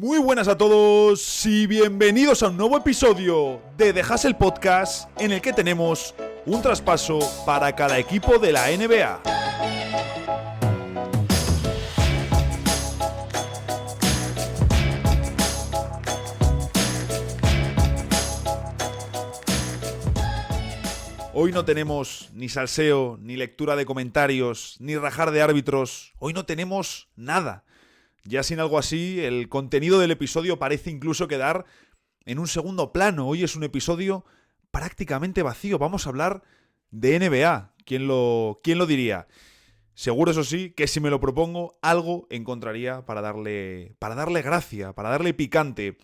Muy buenas a todos y bienvenidos a un nuevo episodio de The Hustle Podcast, en el que tenemos un traspaso para cada equipo de la NBA. Hoy no tenemos ni salseo, ni lectura de comentarios, ni rajar de árbitros. Hoy no tenemos nada. Ya sin algo así, el contenido del episodio parece incluso quedar en un segundo plano. Hoy es un episodio prácticamente vacío. Vamos a hablar de NBA. ¿Quién lo diría? Seguro, eso sí, que si me lo propongo, algo encontraría para darle gracia, para darle picante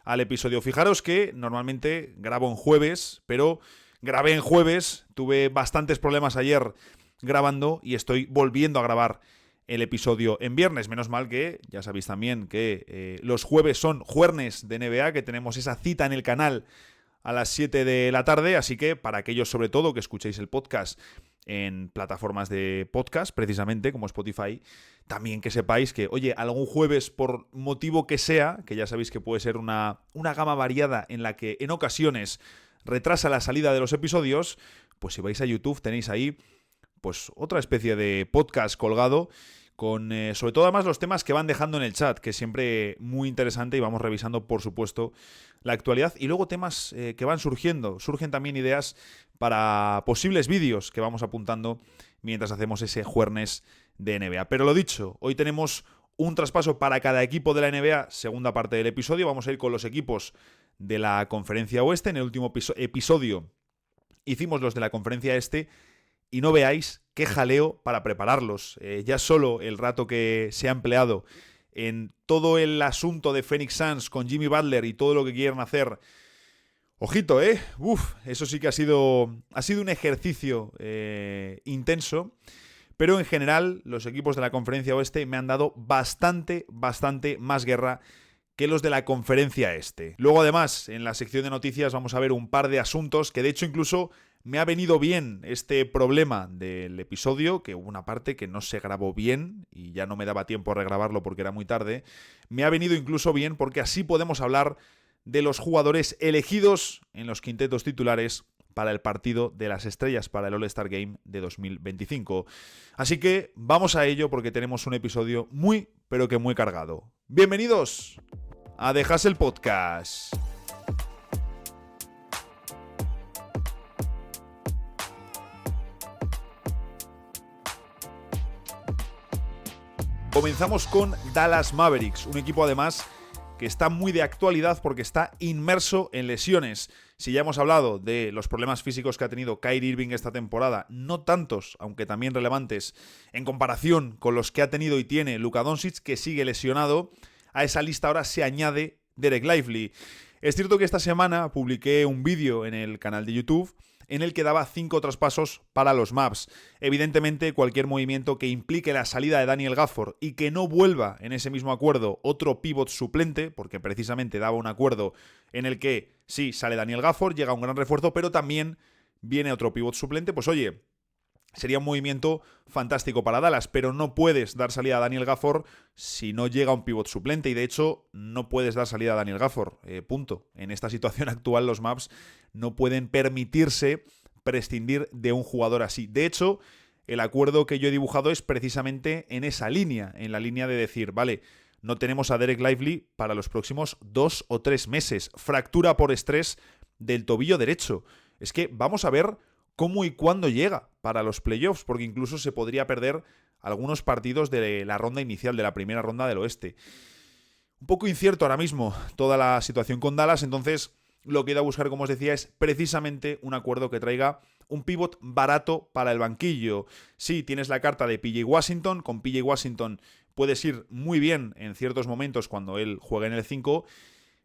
al episodio. Fijaros que normalmente grabo en jueves, pero grabé en jueves, tuve bastantes problemas ayer grabando y estoy volviendo a grabar el episodio en viernes. Menos mal que ya sabéis también que los jueves son juernes de NBA, que tenemos esa cita en el canal a las 7 de la tarde, así que para aquellos sobre todo que escuchéis el podcast en plataformas de podcast, precisamente como Spotify, también que sepáis que, oye, algún jueves, por motivo que sea, que ya sabéis que puede ser una gama variada en la que en ocasiones retrasa la salida de los episodios, pues si vais a YouTube tenéis ahí pues otra especie de podcast colgado con sobre todo además los temas que van dejando en el chat, que es siempre muy interesante, y vamos revisando por supuesto la actualidad y luego temas que van surgiendo. Surgen también ideas para posibles vídeos que vamos apuntando mientras hacemos ese jueves de NBA. Pero lo dicho, hoy tenemos un traspaso para cada equipo de la NBA, segunda parte del episodio. Vamos a ir con los equipos de la Conferencia Oeste. En el último episodio hicimos los de la Conferencia Este y no veáis qué jaleo para prepararlos. Ya solo el rato que se ha empleado en todo el asunto de Phoenix Suns con Jimmy Butler y todo lo que quieren hacer. Ojito, eso sí que ha sido un ejercicio intenso. Pero en general, los equipos de la Conferencia Oeste me han dado bastante más guerra que los de la Conferencia Este. Luego, además, en la sección de noticias vamos a ver un par de asuntos que, de hecho, incluso me ha venido bien este problema del episodio, que hubo una parte que no se grabó bien y ya no me daba tiempo a regrabarlo porque era muy tarde. Me ha venido incluso bien porque así podemos hablar de los jugadores elegidos en los quintetos titulares para el partido de las estrellas, para el All-Star Game de 2025. Así que vamos a ello porque tenemos un episodio muy, pero que muy cargado. Bienvenidos a The Hustle Podcast. Comenzamos con Dallas Mavericks, un equipo además que está muy de actualidad porque está inmerso en lesiones. Si ya hemos hablado de los problemas físicos que ha tenido Kyrie Irving esta temporada, no tantos, aunque también relevantes, en comparación con los que ha tenido y tiene Luka Doncic, que sigue lesionado, a esa lista ahora se añade Dereck Lively. Es cierto que esta semana publiqué un vídeo en el canal de YouTube en el que daba 5 traspasos para los Mavs. Evidentemente, cualquier movimiento que implique la salida de Daniel Gafford y que no vuelva en ese mismo acuerdo otro pívot suplente, porque precisamente daba un acuerdo en el que sí, sale Daniel Gafford, llega un gran refuerzo, pero también viene otro pívot suplente, pues oye, sería un movimiento fantástico para Dallas, pero no puedes dar salida a Daniel Gafford si no llega un pívot suplente, y de hecho no puedes dar salida a Daniel Gafford, punto. En esta situación actual los Mavs no pueden permitirse prescindir de un jugador así. De hecho, el acuerdo que yo he dibujado es precisamente en esa línea, en la línea de decir, vale, no tenemos a Dereck Lively para los próximos 2 o 3 meses, fractura por estrés del tobillo derecho. Es que vamos a ver cómo y cuándo llega para los playoffs, porque incluso se podría perder algunos partidos de la ronda inicial, de la primera ronda del oeste. Un poco incierto ahora mismo toda la situación con Dallas, entonces lo que he ido a buscar, como os decía, es precisamente un acuerdo que traiga un pívot barato para el banquillo. Sí, tienes la carta de PJ Washington, con PJ Washington puedes ir muy bien en ciertos momentos cuando él juegue en el 5,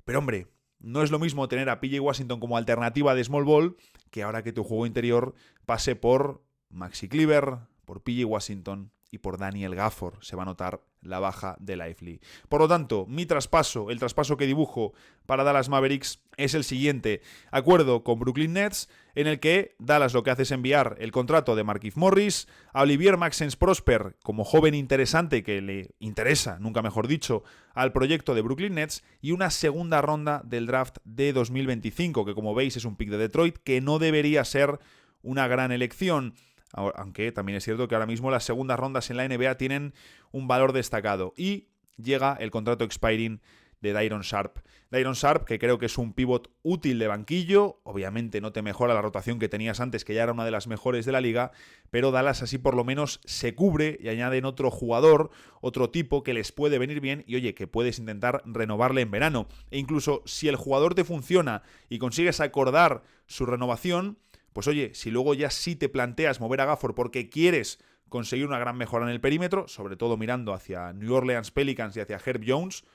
pero hombre, no es lo mismo tener a PJ Washington como alternativa de small ball que ahora que tu juego interior pase por Maxi Kleber, por PJ Washington y por Daniel Gafford. Se va a notar la baja de Lively. Por lo tanto, mi traspaso, el traspaso que dibujo para Dallas Mavericks es el siguiente. Acuerdo con Brooklyn Nets, en el que Dallas lo que hace es enviar el contrato de Markieff Morris, a Olivier Maxence Prosper como joven interesante que le interesa, nunca mejor dicho, al proyecto de Brooklyn Nets, y una segunda ronda del draft de 2025, que como veis es un pick de Detroit que no debería ser una gran elección. Aunque también es cierto que ahora mismo las segundas rondas en la NBA tienen un valor destacado. Y llega el contrato expiring de Day'Ron Sharpe. Day'Ron Sharpe, que creo que es un pívot útil de banquillo, obviamente no te mejora la rotación que tenías antes, que ya era una de las mejores de la liga, pero Dallas así por lo menos se cubre y añaden otro jugador, otro tipo que les puede venir bien y oye, que puedes intentar renovarle en verano. E incluso si el jugador te funciona y consigues acordar su renovación, pues oye, si luego ya sí te planteas mover a Gafford porque quieres conseguir una gran mejora en el perímetro, sobre todo mirando hacia New Orleans Pelicans y hacia Herb Jones,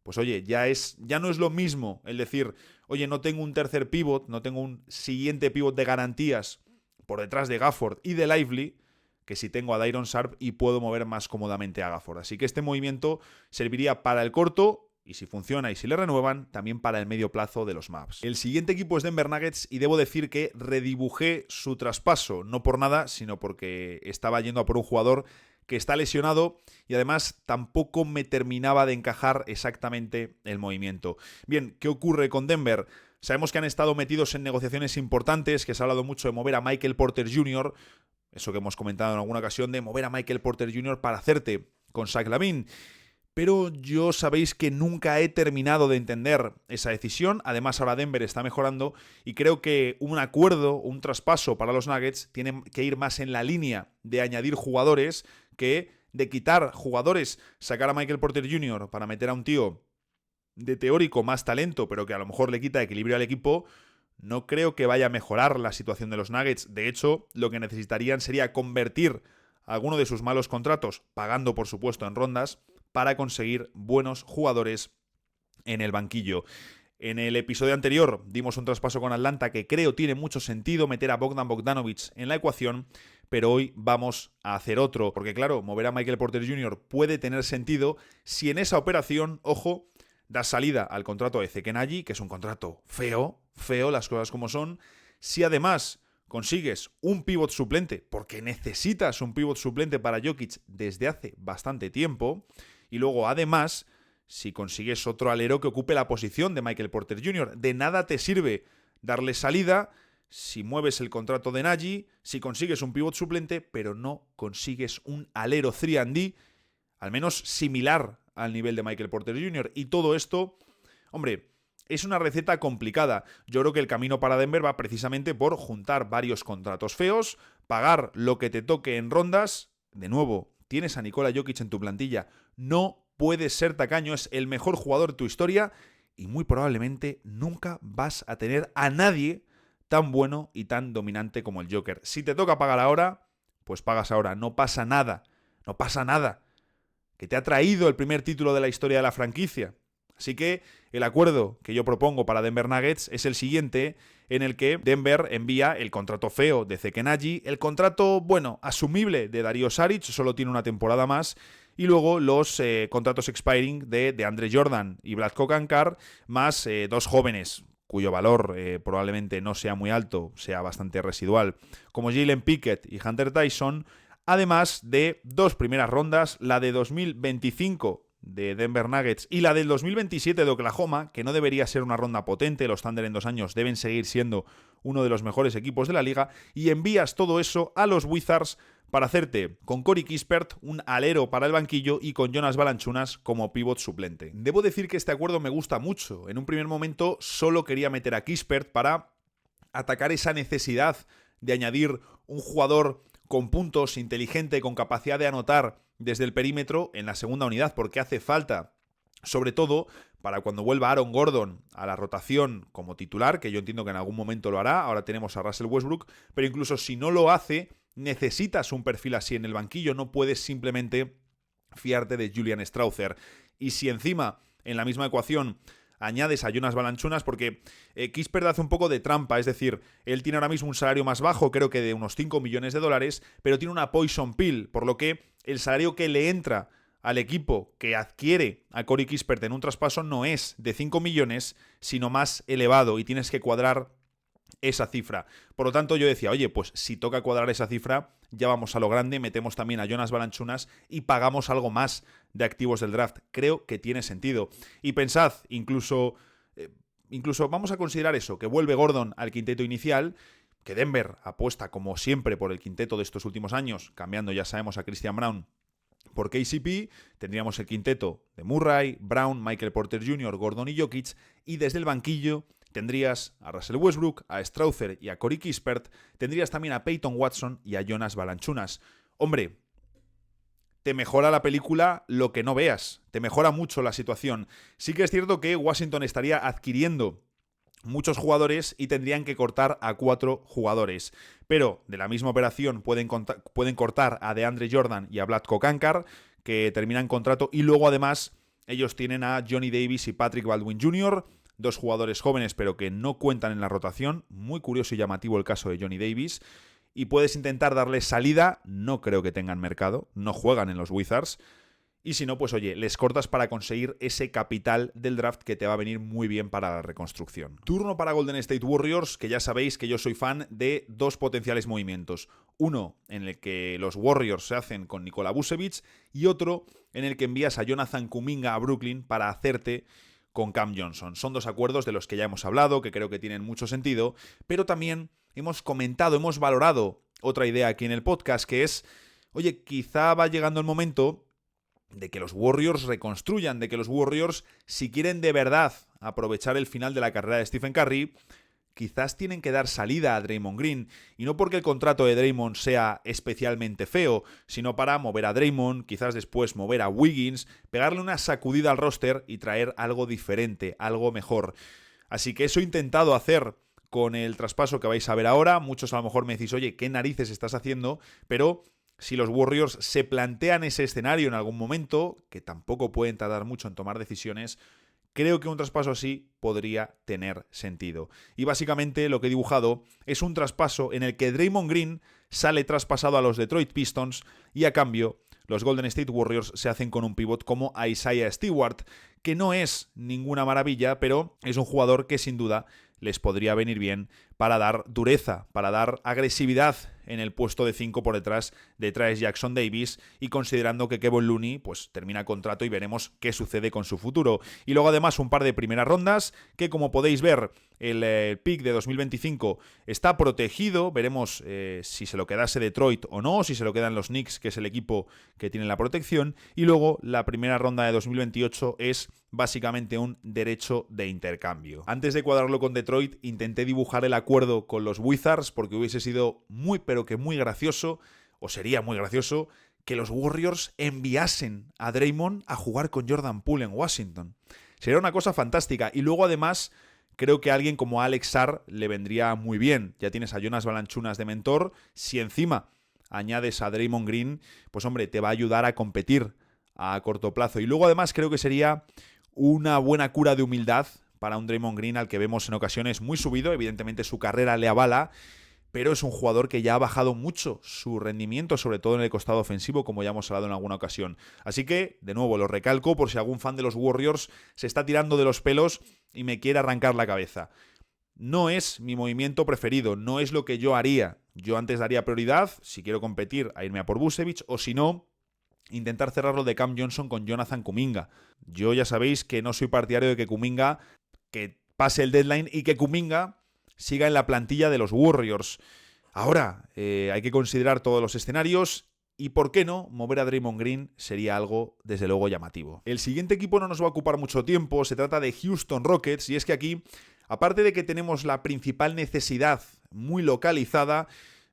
pues oye, ya no es lo mismo el decir, oye, no tengo un tercer pívot, no tengo un siguiente pívot de garantías por detrás de Gafford y de Lively, que si tengo a Day'Ron Sharpe y puedo mover más cómodamente a Gafford. Así que este movimiento serviría para el corto, y si funciona y si le renuevan, también para el medio plazo de los Mavs. El siguiente equipo es Denver Nuggets y debo decir que redibujé su traspaso, no por nada, sino porque estaba yendo a por un jugador que está lesionado y además tampoco me terminaba de encajar exactamente el movimiento. Bien, ¿qué ocurre con Denver? Sabemos que han estado metidos en negociaciones importantes, que se ha hablado mucho de mover a Michael Porter Jr., eso que hemos comentado en alguna ocasión, de mover a Michael Porter Jr. para hacerte con Zach LaVine. Pero yo sabéis que nunca he terminado de entender esa decisión. Además, ahora Denver está mejorando y creo que un acuerdo, un traspaso para los Nuggets tiene que ir más en la línea de añadir jugadores que de quitar jugadores, sacar a Michael Porter Jr. para meter a un tío de teórico más talento, pero que a lo mejor le quita equilibrio al equipo. No creo que vaya a mejorar la situación de los Nuggets. De hecho, lo que necesitarían sería convertir alguno de sus malos contratos, pagando por supuesto en rondas, para conseguir buenos jugadores en el banquillo. En el episodio anterior dimos un traspaso con Atlanta que creo tiene mucho sentido meter a Bogdan Bogdanovic en la ecuación, pero hoy vamos a hacer otro, porque claro, mover a Michael Porter Jr. puede tener sentido si en esa operación, ojo, das salida al contrato de Zeke Naji, que es un contrato feo, las cosas como son, si además consigues un pívot suplente, porque necesitas un pívot suplente para Jokic desde hace bastante tiempo, y luego además, si consigues otro alero que ocupe la posición de Michael Porter Jr., de nada te sirve darle salida si mueves el contrato de Naji, si consigues un pívot suplente, pero no consigues un alero 3&D, al menos similar al nivel de Michael Porter Jr. Y todo esto, hombre, es una receta complicada. Yo creo que el camino para Denver va precisamente por juntar varios contratos feos, pagar lo que te toque en rondas. De nuevo, tienes a Nikola Jokic en tu plantilla. No puedes ser tacaño, es el mejor jugador de tu historia y muy probablemente nunca vas a tener a nadie tan bueno y tan dominante como el Joker. Si te toca pagar ahora, pues pagas ahora. No pasa nada. No pasa nada. Que te ha traído el primer título de la historia de la franquicia. Así que el acuerdo que yo propongo para Denver Nuggets es el siguiente, en el que Denver envía el contrato feo de Zeke Naji, el contrato, bueno, asumible de Dario Saric, solo tiene una temporada más, y luego los contratos expiring de DeAndre Jordan y Vlatko Cancar, más dos jóvenes, cuyo valor probablemente no sea muy alto, sea bastante residual, como Jalen Pickett y Hunter Tyson, además de dos primeras rondas, la de 2025 de Denver Nuggets y la del 2027 de Oklahoma, que no debería ser una ronda potente, los Thunder en 2 años deben seguir siendo uno de los mejores equipos de la liga, y envías todo eso a los Wizards para hacerte con Corey Kispert un alero para el banquillo y con Jonas Valanciunas como pívot suplente. Debo decir que este acuerdo me gusta mucho. En un primer momento solo quería meter a Kispert para atacar esa necesidad de añadir un jugador con puntos, inteligente, con capacidad de anotar desde el perímetro en la segunda unidad, porque hace falta, sobre todo para cuando vuelva Aaron Gordon a la rotación como titular, que yo entiendo que en algún momento lo hará. Ahora tenemos a Russell Westbrook, pero incluso si no lo hace, necesitas un perfil así en el banquillo, no puedes simplemente fiarte de Julian Strawther. Y si encima, en la misma ecuación, añades a Jonas Valanciunas, porque Kispert hace un poco de trampa, es decir, él tiene ahora mismo un salario más bajo, creo que de unos 5 millones de dólares, pero tiene una poison pill, por lo que el salario que le entra al equipo que adquiere a Corey Kispert en un traspaso no es de 5 millones, sino más elevado, y tienes que cuadrar esa cifra. Por lo tanto, yo decía, oye, pues si toca cuadrar esa cifra, ya vamos a lo grande, metemos también a Jonas Valanciunas y pagamos algo más de activos del draft. Creo que tiene sentido. Y pensad, incluso vamos a considerar eso, que vuelve Gordon al quinteto inicial, que Denver apuesta como siempre por el quinteto de estos últimos años, cambiando, ya sabemos, a Christian Braun por KCP, tendríamos el quinteto de Murray, Brown, Michael Porter Jr., Gordon y Jokic, y desde el banquillo tendrías a Russell Westbrook, a Strawther y a Corey Kispert, tendrías también a Peyton Watson y a Jonas Valanciunas. Hombre, te mejora la película lo que no veas, te mejora mucho la situación. Sí que es cierto que Washington estaría adquiriendo muchos jugadores y tendrían que cortar a 4 jugadores. Pero de la misma operación pueden cortar a DeAndre Jordan y a Vlatko Cancar, que terminan contrato, y luego además ellos tienen a Johnny Davis y Patrick Baldwin Jr., 2 jugadores jóvenes pero que no cuentan en la rotación. Muy curioso y llamativo el caso de Johnny Davis. Y puedes intentar darles salida, no creo que tengan mercado, no juegan en los Wizards. Y si no, pues oye, les cortas para conseguir ese capital del draft que te va a venir muy bien para la reconstrucción. Turno para Golden State Warriors, que ya sabéis que yo soy fan de 2 potenciales movimientos. Uno en el que los Warriors se hacen con Nikola Vucevic y otro en el que envías a Jonathan Kuminga a Brooklyn para hacerte con Cam Johnson. Son 2 acuerdos de los que ya hemos hablado, que creo que tienen mucho sentido, pero también hemos comentado, hemos valorado otra idea aquí en el podcast, que es, oye, quizá va llegando el momento de que los Warriors reconstruyan, de que los Warriors, si quieren de verdad aprovechar el final de la carrera de Stephen Curry, quizás tienen que dar salida a Draymond Green, y no porque el contrato de Draymond sea especialmente feo, sino para mover a Draymond, quizás después mover a Wiggins, pegarle una sacudida al roster y traer algo diferente, algo mejor. Así que eso he intentado hacer con el traspaso que vais a ver ahora. Muchos a lo mejor me decís, oye, ¿qué narices estás haciendo? Pero si los Warriors se plantean ese escenario en algún momento, que tampoco pueden tardar mucho en tomar decisiones, creo que un traspaso así podría tener sentido. Y básicamente lo que he dibujado es un traspaso en el que Draymond Green sale traspasado a los Detroit Pistons y a cambio los Golden State Warriors se hacen con un pivot como Isaiah Stewart, que no es ninguna maravilla, pero es un jugador que sin duda les podría venir bien para dar dureza, para dar agresividad en el puesto de 5 por detrás de Trayce Jackson-Davis, y considerando que Kevon Looney pues termina contrato y veremos qué sucede con su futuro. Y luego además un par de primeras rondas que, como podéis ver, el pick de 2025 está protegido. Veremos si se lo quedase Detroit o no, si se lo quedan los Knicks, que es el equipo que tiene la protección. Y luego la primera ronda de 2028 es básicamente un derecho de intercambio. Antes de cuadrarlo con Detroit, intenté dibujar el acuerdo con los Wizards porque hubiese sido muy pero que muy gracioso, o sería muy gracioso, que los Warriors enviasen a Draymond a jugar con Jordan Poole en Washington. Sería una cosa fantástica. Y luego además creo que a alguien como Alex Sarr le vendría muy bien. Ya tienes a Jonas Valanciunas de mentor. Si encima añades a Draymond Green, pues hombre, te va a ayudar a competir a corto plazo. Y luego además creo que sería una buena cura de humildad para un Draymond Green al que vemos en ocasiones muy subido. Evidentemente su carrera le avala, pero es un jugador que ya ha bajado mucho su rendimiento, sobre todo en el costado ofensivo, como ya hemos hablado en alguna ocasión. Así que, de nuevo, lo recalco por si algún fan de los Warriors se está tirando de los pelos y me quiere arrancar la cabeza. No es mi movimiento preferido, no es lo que yo haría. Yo antes daría prioridad, si quiero competir, a irme a por Vucevic, o si no, intentar cerrarlo de Cam Johnson con Jonathan Kuminga. Yo ya sabéis que no soy partidario de que Kuminga que pase el deadline y que Kuminga siga en la plantilla de los Warriors. Ahora, hay que considerar todos los escenarios y, ¿por qué no?, mover a Draymond Green sería algo, desde luego, llamativo. El siguiente equipo no nos va a ocupar mucho tiempo, se trata de Houston Rockets, y es que aquí, aparte de que tenemos la principal necesidad muy localizada,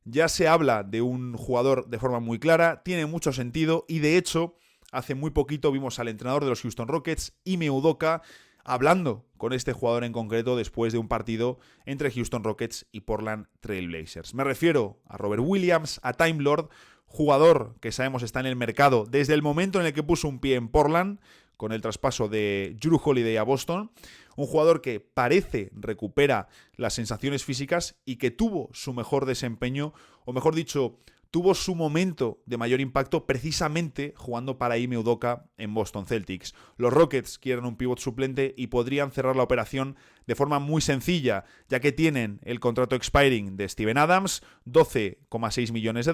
ya se habla de un jugador de forma muy clara, tiene mucho sentido, y de hecho, hace muy poquito vimos al entrenador de los Houston Rockets, Ime Udoka, hablando con este jugador en concreto después de un partido entre Houston Rockets y Portland Trail Blazers. Me refiero a Robert Williams, a Time Lord, jugador que sabemos está en el mercado desde el momento en el que puso un pie en Portland, con el traspaso de Jrue Holiday a Boston, un jugador que parece recupera las sensaciones físicas y que tuvo su mejor desempeño, o mejor dicho, tuvo su momento de mayor impacto precisamente jugando para Ime Udoka en Boston Celtics. Los Rockets quieren un pívot suplente y podrían cerrar la operación de forma muy sencilla, ya que tienen el contrato expiring de Steven Adams, $12,6 millones,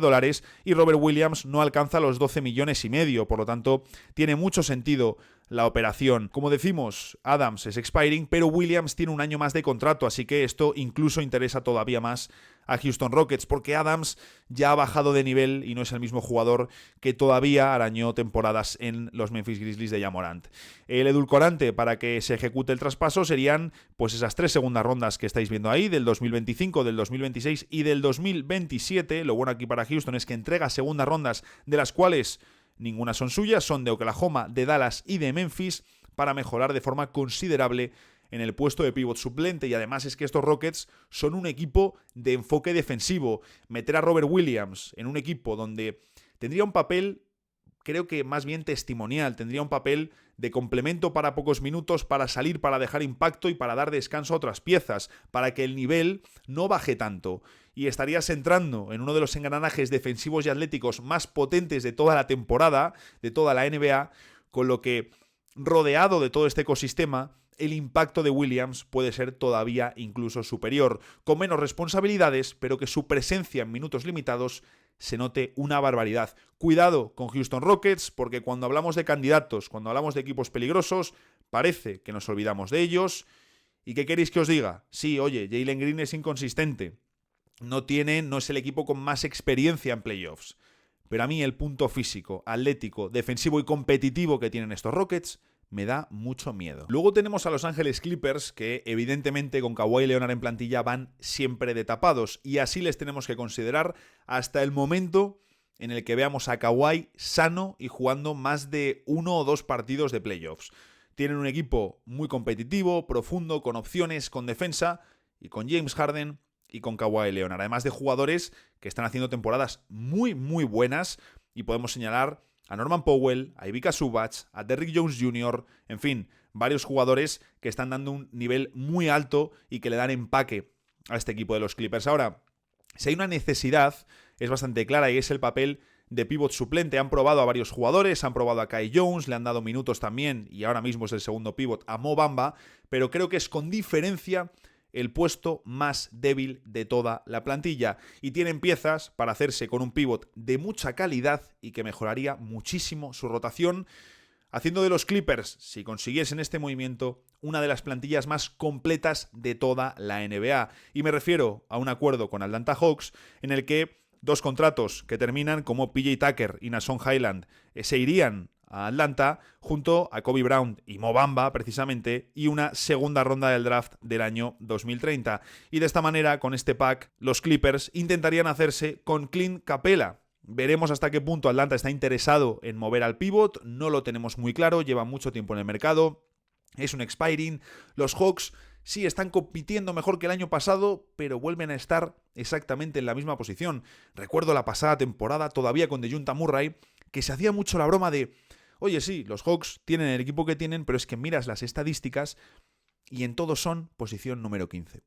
y Robert Williams no alcanza los 12,5 millones, por lo tanto tiene mucho sentido la operación. Como decimos, Adams es expiring, pero Williams tiene un año más de contrato, así que esto incluso interesa todavía más a Houston Rockets, porque Adams ya ha bajado de nivel y no es el mismo jugador que todavía arañó temporadas en los Memphis Grizzlies de Ja Morant. El edulcorante para que se ejecute el traspaso serían pues esas 3 segundas rondas que estáis viendo ahí, del 2025, del 2026 y del 2027. Lo bueno aquí para Houston es que entrega segundas rondas, de las cuales ninguna son suyas, son de Oklahoma, de Dallas y de Memphis, para mejorar de forma considerable en el puesto de pívot suplente. Y además es que estos Rockets son un equipo de enfoque defensivo. Meter a Robert Williams en un equipo donde tendría un papel, creo que más bien testimonial, tendría un papel de complemento para pocos minutos, para salir, para dejar impacto y para dar descanso a otras piezas, para que el nivel no baje tanto. Y estarías entrando en uno de los engranajes defensivos y atléticos más potentes de toda la temporada, de toda la NBA, con lo que, rodeado de todo este ecosistema, el impacto de Williams puede ser todavía incluso superior, con menos responsabilidades, pero que su presencia en minutos limitados se note una barbaridad. Cuidado con Houston Rockets, porque cuando hablamos de candidatos, cuando hablamos de equipos peligrosos, parece que nos olvidamos de ellos. ¿Y qué queréis que os diga? Sí, oye, Jalen Green es inconsistente, no es el equipo con más experiencia en playoffs, pero a mí el punto físico, atlético, defensivo y competitivo que tienen estos Rockets me da mucho miedo. Luego tenemos a Los Ángeles Clippers, que evidentemente con Kawhi Leonard en plantilla van siempre de tapados, y así les tenemos que considerar hasta el momento en el que veamos a Kawhi sano y jugando más de 1 o 2 partidos de playoffs. Tienen un equipo muy competitivo, profundo, con opciones, con defensa, y con James Harden y con Kawhi Leonard, además de jugadores que están haciendo temporadas muy, muy buenas, y podemos señalar a Norman Powell, a Ivica Zubac, a Derrick Jones Jr., en fin, varios jugadores que están dando un nivel muy alto y que le dan empaque a este equipo de los Clippers. Ahora, si hay una necesidad, es bastante clara, y es el papel de pívot suplente. Han probado a varios jugadores, han probado a Kai Jones, le han dado minutos también, y ahora mismo es el segundo pívot, a Mo Bamba, pero creo que es con diferencia el puesto más débil de toda la plantilla, y tienen piezas para hacerse con un pívot de mucha calidad y que mejoraría muchísimo su rotación, haciendo de los Clippers, si consiguiesen este movimiento, una de las plantillas más completas de toda la NBA. Y me refiero a un acuerdo con Atlanta Hawks en el que 2 contratos que terminan, como PJ Tucker y Nason Highland, se irían a Atlanta junto a Kobe Brown y Mo Bamba precisamente, y una segunda ronda del draft del año 2030. Y de esta manera, con este pack, los Clippers intentarían hacerse con Clint Capela. Veremos hasta qué punto Atlanta está interesado en mover al pívot, no lo tenemos muy claro, lleva mucho tiempo en el mercado, es un expiring. Los Hawks sí están compitiendo mejor que el año pasado, pero vuelven a estar exactamente en la misma posición. Recuerdo la pasada temporada, todavía con DeJounte Murray, que se hacía mucho la broma de: oye, sí, los Hawks tienen el equipo que tienen, pero es que miras las estadísticas y en todos son posición número 15,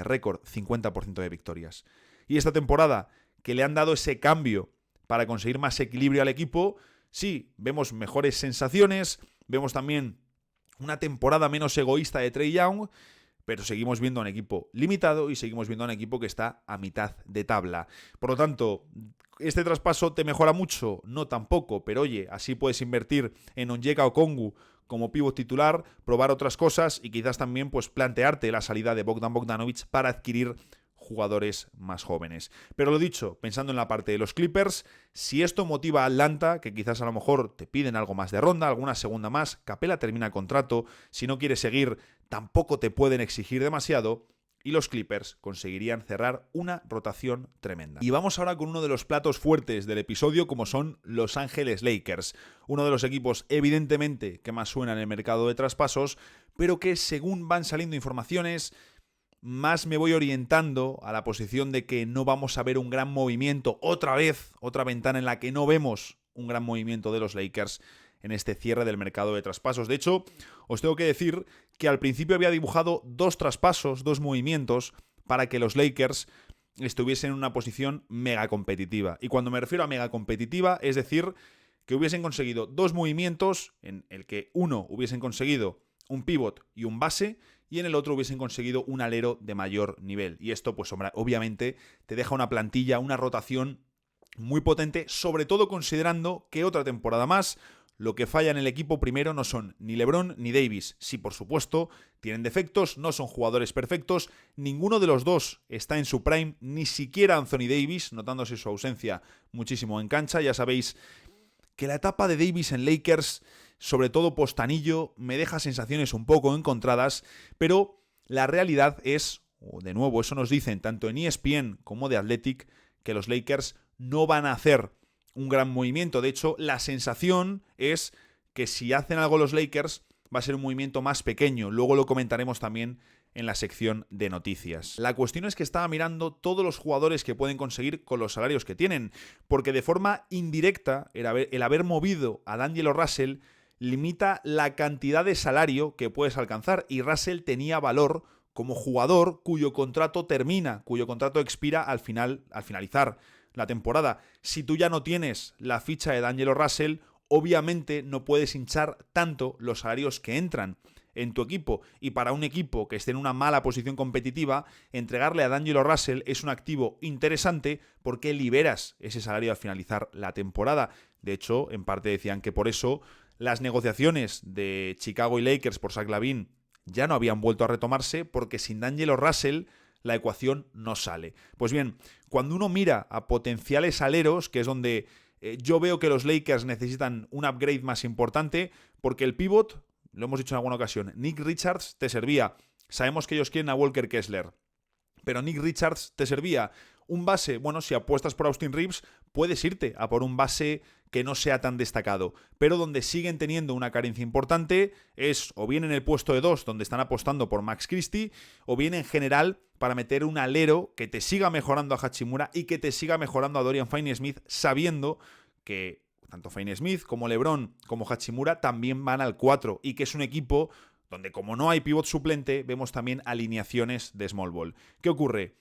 récord 50% de victorias. Y esta temporada, que le han dado ese cambio para conseguir más equilibrio al equipo, sí, vemos mejores sensaciones, vemos también una temporada menos egoísta de Trae Young, pero seguimos viendo a un equipo limitado y seguimos viendo a un equipo que está a mitad de tabla. Por lo tanto, ¿este traspaso te mejora mucho? No, tampoco, pero oye, así puedes invertir en Onyeka Okongwu como pívot titular, probar otras cosas y quizás también pues plantearte la salida de Bogdan Bogdanovic para adquirir jugadores más jóvenes. Pero lo dicho, pensando en la parte de los Clippers, si esto motiva a Atlanta, que quizás a lo mejor te piden algo más de ronda, alguna segunda más, Capela termina contrato, si no quieres seguir tampoco te pueden exigir demasiado, y los Clippers conseguirían cerrar una rotación tremenda. Y vamos ahora con uno de los platos fuertes del episodio, como son Los Ángeles Lakers, uno de los equipos evidentemente que más suena en el mercado de traspasos, pero que según van saliendo informaciones, más me voy orientando a la posición de que no vamos a ver un gran movimiento, otra vez, otra ventana en la que no vemos un gran movimiento de los Lakers en este cierre del mercado de traspasos. De hecho, os tengo que decir que al principio había dibujado 2 traspasos, 2 movimientos para que los Lakers estuviesen en una posición mega competitiva. Y cuando me refiero a mega competitiva, es decir, que hubiesen conseguido 2 movimientos en el que uno hubiesen conseguido un pivot y un base y en el otro hubiesen conseguido un alero de mayor nivel. Y esto, pues obviamente, te deja una plantilla, una rotación muy potente, sobre todo considerando que otra temporada más lo que falla en el equipo primero no son ni LeBron ni Davis. Sí, por supuesto, tienen defectos, no son jugadores perfectos, ninguno de los dos está en su prime, ni siquiera Anthony Davis, notándose su ausencia muchísimo en cancha. Ya sabéis que la etapa de Davis en Lakers, sobre todo post-anillo, me deja sensaciones un poco encontradas, pero la realidad es, de nuevo, eso nos dicen tanto en ESPN como de Athletic, que los Lakers no van a hacer un gran movimiento. De hecho, la sensación es que si hacen algo los Lakers va a ser un movimiento más pequeño. Luego lo comentaremos también en la sección de noticias. La cuestión es que estaba mirando todos los jugadores que pueden conseguir con los salarios que tienen, porque de forma indirecta el haber movido a D'Angelo Russell limita la cantidad de salario que puedes alcanzar, y Russell tenía valor como jugador cuyo contrato termina, cuyo contrato expira al finalizar la temporada. Si tú ya no tienes la ficha de D'Angelo Russell, obviamente no puedes hinchar tanto los salarios que entran en tu equipo, y para un equipo que esté en una mala posición competitiva, entregarle a D'Angelo Russell es un activo interesante porque liberas ese salario al finalizar la temporada. De hecho, en parte decían que por eso las negociaciones de Chicago y Lakers por Zach LaVine ya no habían vuelto a retomarse, porque sin D'Angelo Russell la ecuación no sale. Pues bien, cuando uno mira a potenciales aleros, que es donde yo veo que los Lakers necesitan un upgrade más importante, porque el pivot, lo hemos dicho en alguna ocasión, Nick Richards te servía. Sabemos que ellos quieren a Walker Kessler, pero Nick Richards te servía. Un base, bueno, si apuestas por Austin Reeves, puedes irte a por un base que no sea tan destacado, pero donde siguen teniendo una carencia importante es o bien en el puesto de 2, donde están apostando por Max Christie, o bien en general para meter un alero que te siga mejorando a Hachimura y que te siga mejorando a Dorian Finney-Smith, sabiendo que tanto Finney-Smith como LeBron como Hachimura también van al 4, y que es un equipo donde, como no hay pivot suplente, vemos también alineaciones de small ball. ¿Qué ocurre?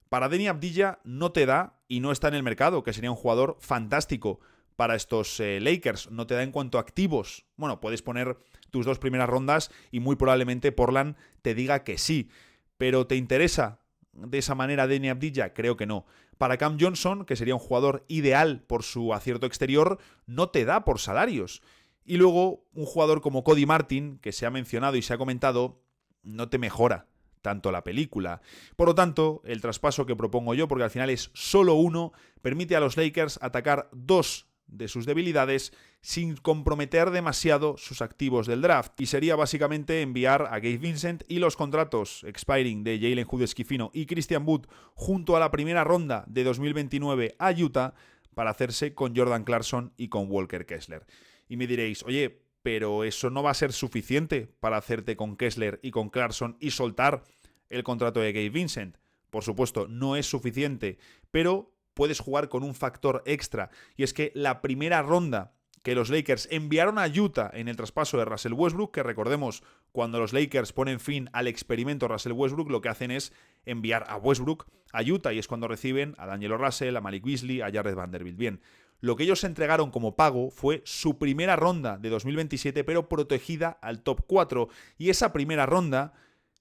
Para Deni Avdija no te da y no está en el mercado, que sería un jugador fantástico para estos Lakers. No te da en cuanto a activos. Bueno, puedes poner tus 2 primeras rondas y muy probablemente Portland te diga que sí. Pero ¿te interesa de esa manera Deni Avdija? Creo que no. Para Cam Johnson, que sería un jugador ideal por su acierto exterior, no te da por salarios. Y luego un jugador como Cody Martin, que se ha mencionado y se ha comentado, no te mejora tanto la película. Por lo tanto, el traspaso que propongo yo, porque al final es solo uno, permite a los Lakers atacar 2 de sus debilidades sin comprometer demasiado sus activos del draft, y sería básicamente enviar a Gabe Vincent y los contratos expiring de Jalen Hood-Schifino y Christian Wood junto a la primera ronda de 2029 a Utah para hacerse con Jordan Clarkson y con Walker Kessler. Y me diréis, oye, pero eso no va a ser suficiente para hacerte con Kessler y con Clarkson y soltar el contrato de Gabe Vincent. Por supuesto, no es suficiente, pero puedes jugar con un factor extra, y es que la primera ronda que los Lakers enviaron a Utah en el traspaso de Russell Westbrook, que recordemos, cuando los Lakers ponen fin al experimento Russell Westbrook, lo que hacen es enviar a Westbrook a Utah, y es cuando reciben a D'Angelo Russell, a Malik Beasley, a Jared Vanderbilt. Bien, lo que ellos entregaron como pago fue su primera ronda de 2027, pero protegida al top 4, y esa primera ronda,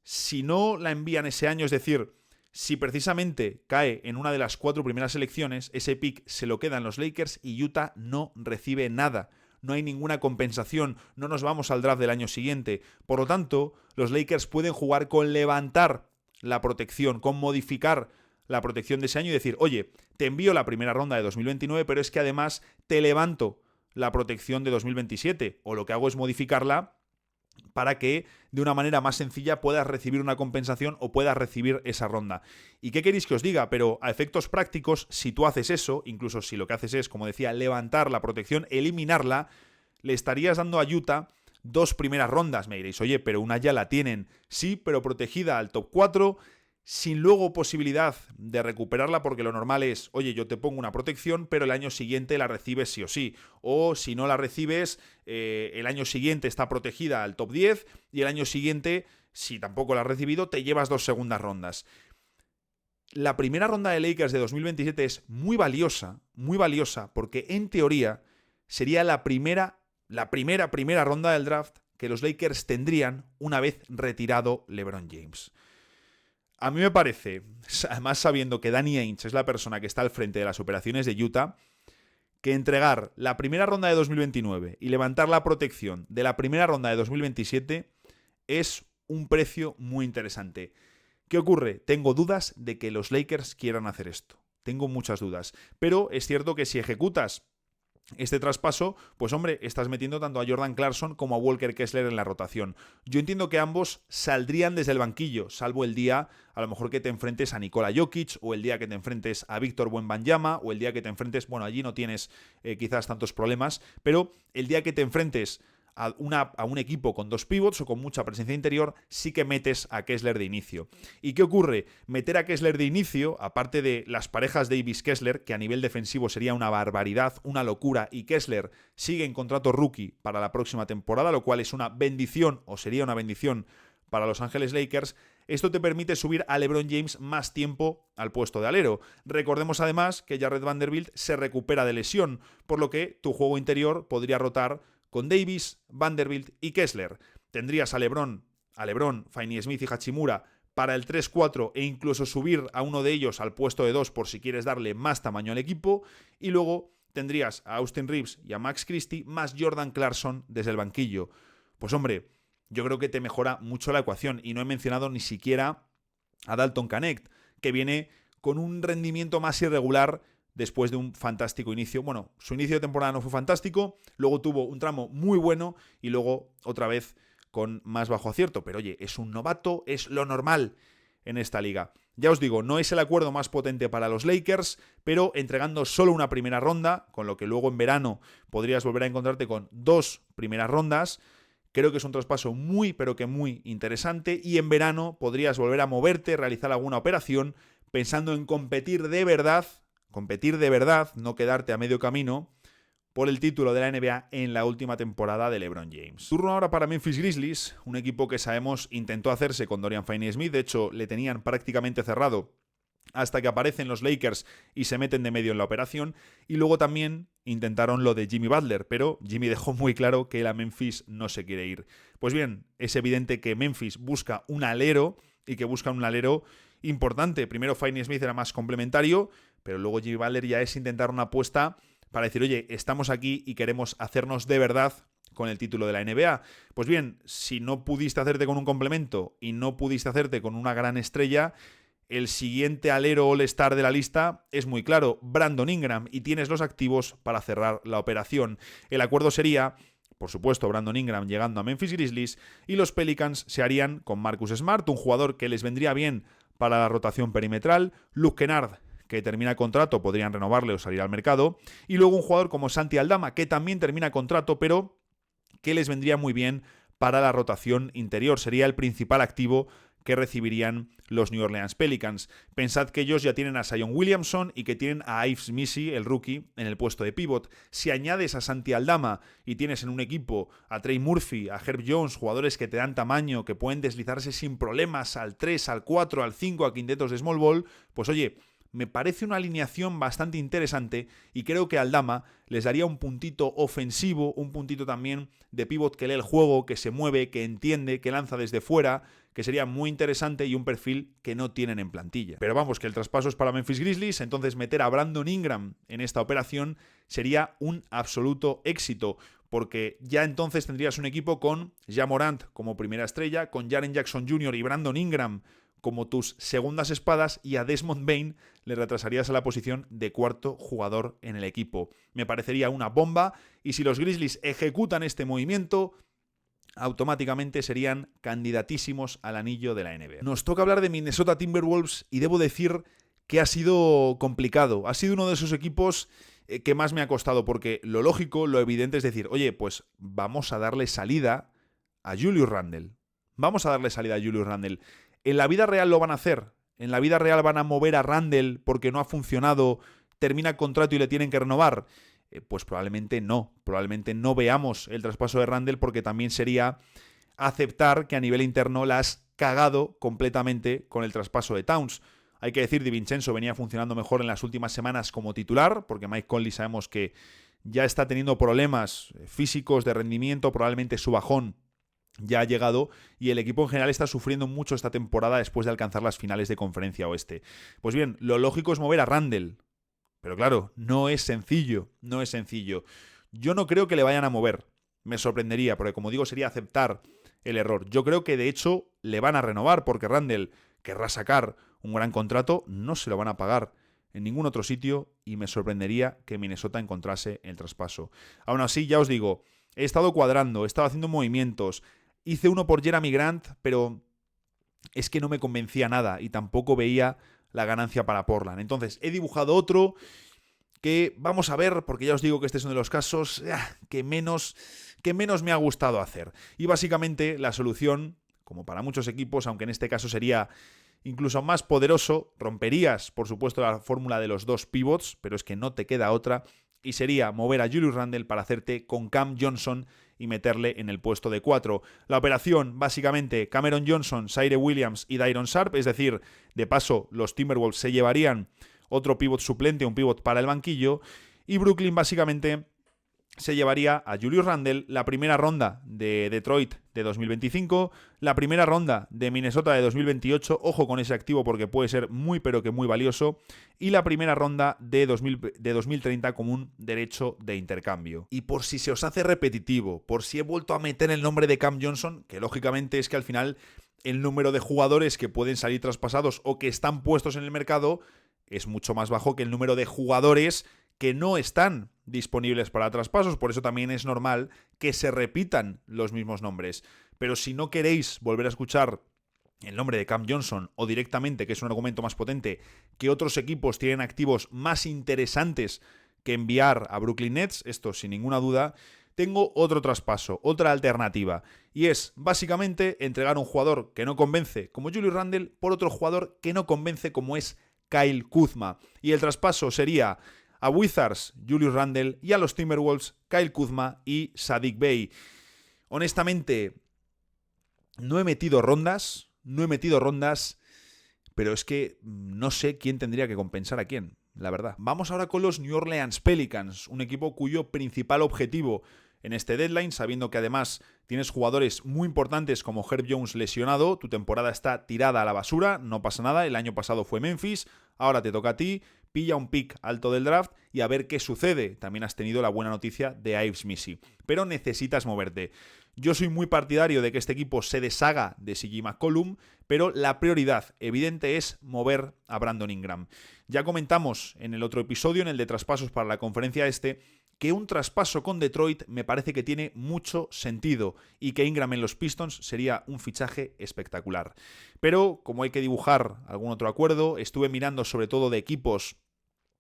si no la envían ese año, es decir, si precisamente cae en una de las 4 primeras selecciones, ese pick se lo quedan los Lakers y Utah no recibe nada. No hay ninguna compensación, no nos vamos al draft del año siguiente. Por lo tanto, los Lakers pueden jugar con levantar la protección, con modificar la protección de ese año y decir, oye, te envío la primera ronda de 2029, pero es que además te levanto la protección de 2027, o lo que hago es modificarla para que de una manera más sencilla puedas recibir una compensación o puedas recibir esa ronda. ¿Y qué queréis que os diga? Pero a efectos prácticos, si tú haces eso, incluso si lo que haces es, como decía, levantar la protección, eliminarla, le estarías dando a Utah 2 primeras rondas. Me diréis, oye, pero una ya la tienen. Sí, pero protegida al top 4, sin luego posibilidad de recuperarla, porque lo normal es, oye, yo te pongo una protección, pero el año siguiente la recibes sí o sí. O si no la recibes, el año siguiente está protegida al top 10 y el año siguiente, si tampoco la has recibido, te llevas 2 segundas rondas. La primera ronda de Lakers de 2027 es muy valiosa, porque en teoría sería la primera ronda del draft que los Lakers tendrían una vez retirado LeBron James. A mí me parece, además sabiendo que Danny Ainge es la persona que está al frente de las operaciones de Utah, que entregar la primera ronda de 2029 y levantar la protección de la primera ronda de 2027 es un precio muy interesante. ¿Qué ocurre? Tengo dudas de que los Lakers quieran hacer esto. Tengo muchas dudas. Pero es cierto que si ejecutas este traspaso, pues hombre, estás metiendo tanto a Jordan Clarkson como a Walker Kessler en la rotación. Yo entiendo que ambos saldrían desde el banquillo, salvo el día a lo mejor que te enfrentes a Nikola Jokic, o el día que te enfrentes a Víctor Wembanyama, o el día que te enfrentes, bueno, allí no tienes quizás tantos problemas, pero el día que te enfrentes a un equipo con 2 pivots o con mucha presencia interior, sí que metes a Kessler de inicio. ¿Y qué ocurre? Meter a Kessler de inicio, aparte de las parejas Davis-Kessler, que a nivel defensivo sería una barbaridad, una locura, y Kessler sigue en contrato rookie para la próxima temporada, lo cual es una bendición, o sería una bendición para Los Ángeles Lakers. Esto te permite subir a LeBron James más tiempo al puesto de alero. Recordemos además que Jarred Vanderbilt se recupera de lesión, por lo que tu juego interior podría rotar con Davis, Vanderbilt y Kessler. Tendrías a LeBron, Finney-Smith y Hachimura para el 3-4 e incluso subir a uno de ellos al puesto de 2 por si quieres darle más tamaño al equipo. Y luego tendrías a Austin Reeves y a Max Christie más Jordan Clarkson desde el banquillo. Pues hombre, yo creo que te mejora mucho la ecuación. Y no he mencionado ni siquiera a Dalton Knecht, que viene con un rendimiento más irregular después de un fantástico inicio. Bueno, su inicio de temporada no fue fantástico, luego tuvo un tramo muy bueno y luego otra vez con más bajo acierto. Pero oye, es un novato, es lo normal en esta liga. Ya os digo, no es el acuerdo más potente para los Lakers, pero entregando solo una primera ronda, con lo que luego en verano podrías volver a encontrarte con 2 primeras rondas, creo que es un traspaso muy, pero que muy interesante, y en verano podrías volver a moverte, realizar alguna operación, pensando en competir de verdad, no quedarte a medio camino, por el título de la NBA en la última temporada de LeBron James. Turno ahora para Memphis Grizzlies, un equipo que sabemos intentó hacerse con Dorian Finney-Smith, de hecho le tenían prácticamente cerrado hasta que aparecen los Lakers y se meten de medio en la operación, y luego también intentaron lo de Jimmy Butler, pero Jimmy dejó muy claro que él a Memphis no se quiere ir. Pues bien, es evidente que Memphis busca un alero, y que busca un alero importante. Primero Finney-Smith era más complementario, pero luego Jimmy Butler ya es intentar una apuesta para decir, oye, estamos aquí y queremos hacernos de verdad con el título de la NBA. Pues bien, si no pudiste hacerte con un complemento y no pudiste hacerte con una gran estrella, el siguiente alero All-Star de la lista es muy claro, Brandon Ingram, y tienes los activos para cerrar la operación. El acuerdo sería, por supuesto, Brandon Ingram llegando a Memphis Grizzlies, y los Pelicans se harían con Marcus Smart, un jugador que les vendría bien para la rotación perimetral, Luke Kennard, que termina contrato, podrían renovarle o salir al mercado, y luego un jugador como Santi Aldama, que también termina contrato, pero que les vendría muy bien para la rotación interior. Sería el principal activo que recibirían los New Orleans Pelicans. Pensad que ellos ya tienen a Zion Williamson y que tienen a Yves Missi, el rookie, en el puesto de pivot. Si añades a Santi Aldama y tienes en un equipo a Trey Murphy, a Herb Jones, jugadores que te dan tamaño, que pueden deslizarse sin problemas al 3, al 4, al 5, a quintetos de small ball, pues oye, me parece una alineación bastante interesante, y creo que Aldama les daría un puntito ofensivo, un puntito también de pivot que lee el juego, que se mueve, que entiende, que lanza desde fuera, que sería muy interesante, y un perfil que no tienen en plantilla. Pero vamos, que el traspaso es para Memphis Grizzlies, entonces meter a Brandon Ingram en esta operación sería un absoluto éxito, porque ya entonces tendrías un equipo con Ja Morant como primera estrella, con Jaren Jackson Jr. y Brandon Ingram como tus segundas espadas, y a Desmond Bane le retrasarías a la posición de cuarto jugador en el equipo. Me parecería una bomba, y si los Grizzlies ejecutan este movimiento, automáticamente serían candidatísimos al anillo de la NBA. Nos toca hablar de Minnesota Timberwolves, y debo decir que ha sido complicado. Ha sido uno de esos equipos que más me ha costado, porque lo lógico, lo evidente es decir, oye, pues vamos a darle salida a Julius Randle. En la vida real lo van a hacer. ¿En la vida real van a mover a Randle porque no ha funcionado, termina contrato y le tienen que renovar? Pues probablemente no veamos el traspaso de Randle, porque también sería aceptar que a nivel interno la has cagado completamente con el traspaso de Towns. Hay que decir, Di Vincenzo venía funcionando mejor en las últimas semanas como titular, porque Mike Conley sabemos que ya está teniendo problemas físicos de rendimiento, probablemente su bajón ya ha llegado y el equipo en general está sufriendo mucho esta temporada después de alcanzar las finales de Conferencia Oeste. Pues bien, lo lógico es mover a Randle, pero claro, no es sencillo. Yo no creo que le vayan a mover, me sorprendería, porque como digo, sería aceptar el error. Yo creo que de hecho le van a renovar, porque Randle querrá sacar un gran contrato, no se lo van a pagar en ningún otro sitio y me sorprendería que Minnesota encontrase el traspaso. Aún así, ya os digo, he estado cuadrando, he estado haciendo movimientos, hice uno por Jerami Grant, pero es que no me convencía nada y tampoco veía la ganancia para Portland. Entonces, he dibujado otro que vamos a ver, porque ya os digo que este es uno de los casos que menos me ha gustado hacer. Y básicamente la solución, como para muchos equipos, aunque en este caso sería incluso más poderoso, romperías, por supuesto, la fórmula de los dos pivots, pero es que no te queda otra, y sería mover a Julius Randle para hacerte con Cam Johnson y meterle en el puesto de 4. La operación, básicamente, Cameron Johnson, Zaire Williams y Dayron Sharp, es decir, de paso, los Timberwolves se llevarían otro pivot suplente, un pivot para el banquillo, y Brooklyn básicamente se llevaría a Julius Randle, la primera ronda de Detroit de 2025, la primera ronda de Minnesota de 2028, ojo con ese activo porque puede ser muy pero que muy valioso, y la primera ronda de 2030 como un derecho de intercambio. Y por si se os hace repetitivo, por si he vuelto a meter el nombre de Cam Johnson, que lógicamente es que al final el número de jugadores que pueden salir traspasados o que están puestos en el mercado es mucho más bajo que el número de jugadores que no están disponibles para traspasos, por eso también es normal que se repitan los mismos nombres. Pero si no queréis volver a escuchar el nombre de Cam Johnson o directamente, que es un argumento más potente, que otros equipos tienen activos más interesantes que enviar a Brooklyn Nets, esto sin ninguna duda, tengo otro traspaso, otra alternativa, y es básicamente entregar un jugador que no convence como Julius Randle por otro jugador que no convence como es Kyle Kuzma. Y el traspaso sería a Wizards, Julius Randle, y a los Timberwolves, Kyle Kuzma y Saddiq Bey. Honestamente, no he metido rondas, pero es que no sé quién tendría que compensar a quién, la verdad. Vamos ahora con los New Orleans Pelicans, un equipo cuyo principal objetivo en este deadline, sabiendo que además tienes jugadores muy importantes como Herb Jones lesionado, tu temporada está tirada a la basura, no pasa nada, el año pasado fue Memphis, ahora te toca a ti, pilla un pick alto del draft y a ver qué sucede. También has tenido la buena noticia de Ives Missy, pero necesitas moverte. Yo soy muy partidario de que este equipo se deshaga de CJ McCollum, pero la prioridad evidente es mover a Brandon Ingram. Ya comentamos en el otro episodio, en el de traspasos para la conferencia este, que un traspaso con Detroit me parece que tiene mucho sentido y que Ingram en los Pistons sería un fichaje espectacular. Pero como hay que dibujar algún otro acuerdo, estuve mirando sobre todo de equipos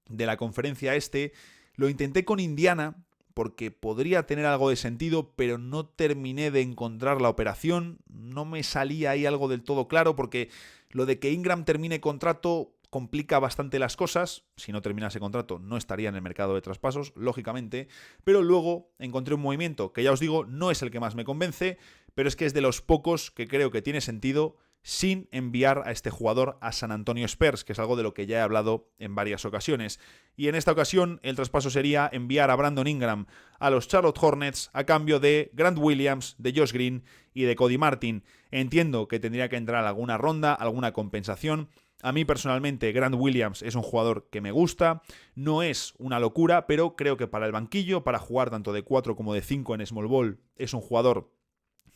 de la conferencia este, lo intenté con Indiana porque podría tener algo de sentido, pero no terminé de encontrar la operación, no me salía ahí algo del todo claro porque lo de que Ingram termine contrato complica bastante las cosas. Si no terminase contrato no estaría en el mercado de traspasos, lógicamente, pero luego encontré un movimiento que ya os digo no es el que más me convence, pero es que es de los pocos que creo que tiene sentido sin enviar a este jugador a San Antonio Spurs, que es algo de lo que ya he hablado en varias ocasiones. Y en esta ocasión el traspaso sería enviar a Brandon Ingram a los Charlotte Hornets a cambio de Grant Williams, de Josh Green y de Cody Martin. Entiendo que tendría que entrar alguna ronda, alguna compensación. A mí personalmente Grant Williams es un jugador que me gusta, no es una locura, pero creo que para el banquillo, para jugar tanto de 4 como de 5 en small ball, es un jugador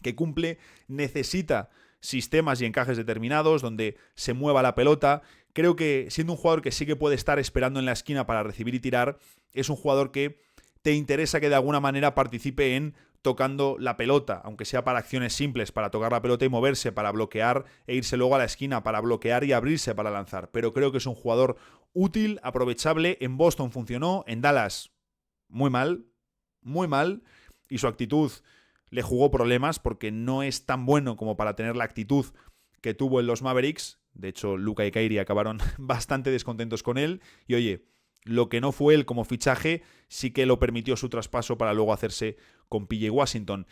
que cumple, necesita sistemas y encajes determinados donde se mueva la pelota. Creo que siendo un jugador que sí que puede estar esperando en la esquina para recibir y tirar, es un jugador que te interesa que de alguna manera participe en tocando la pelota, aunque sea para acciones simples, para tocar la pelota y moverse, para bloquear e irse luego a la esquina, para bloquear y abrirse para lanzar. Pero creo que es un jugador útil, aprovechable. En Boston funcionó, en Dallas muy mal, y su actitud le jugó problemas porque no es tan bueno como para tener la actitud que tuvo en los Mavericks. De hecho, Luka y Kyrie acabaron bastante descontentos con él. Y oye, lo que no fue él como fichaje sí que lo permitió su traspaso para luego hacerse con PJ Washington.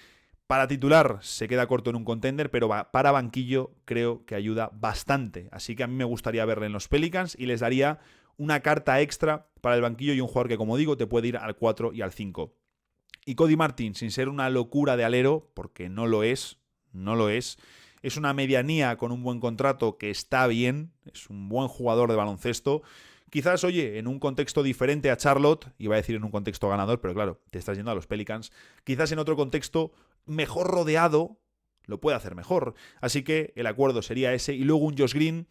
Para titular se queda corto en un contender, pero para banquillo creo que ayuda bastante. Así que a mí me gustaría verle en los Pelicans y les daría una carta extra para el banquillo y un jugador que, como digo, te puede ir al 4 y al 5. Y Cody Martin, sin ser una locura de alero, porque no lo es, es una medianía con un buen contrato que está bien, es un buen jugador de baloncesto. Quizás, oye, en un contexto diferente a Charlotte, iba a decir en un contexto ganador, pero claro, te estás yendo a los Pelicans, quizás en otro contexto mejor rodeado, lo puede hacer mejor. Así que el acuerdo sería ese. Y luego un Josh Green,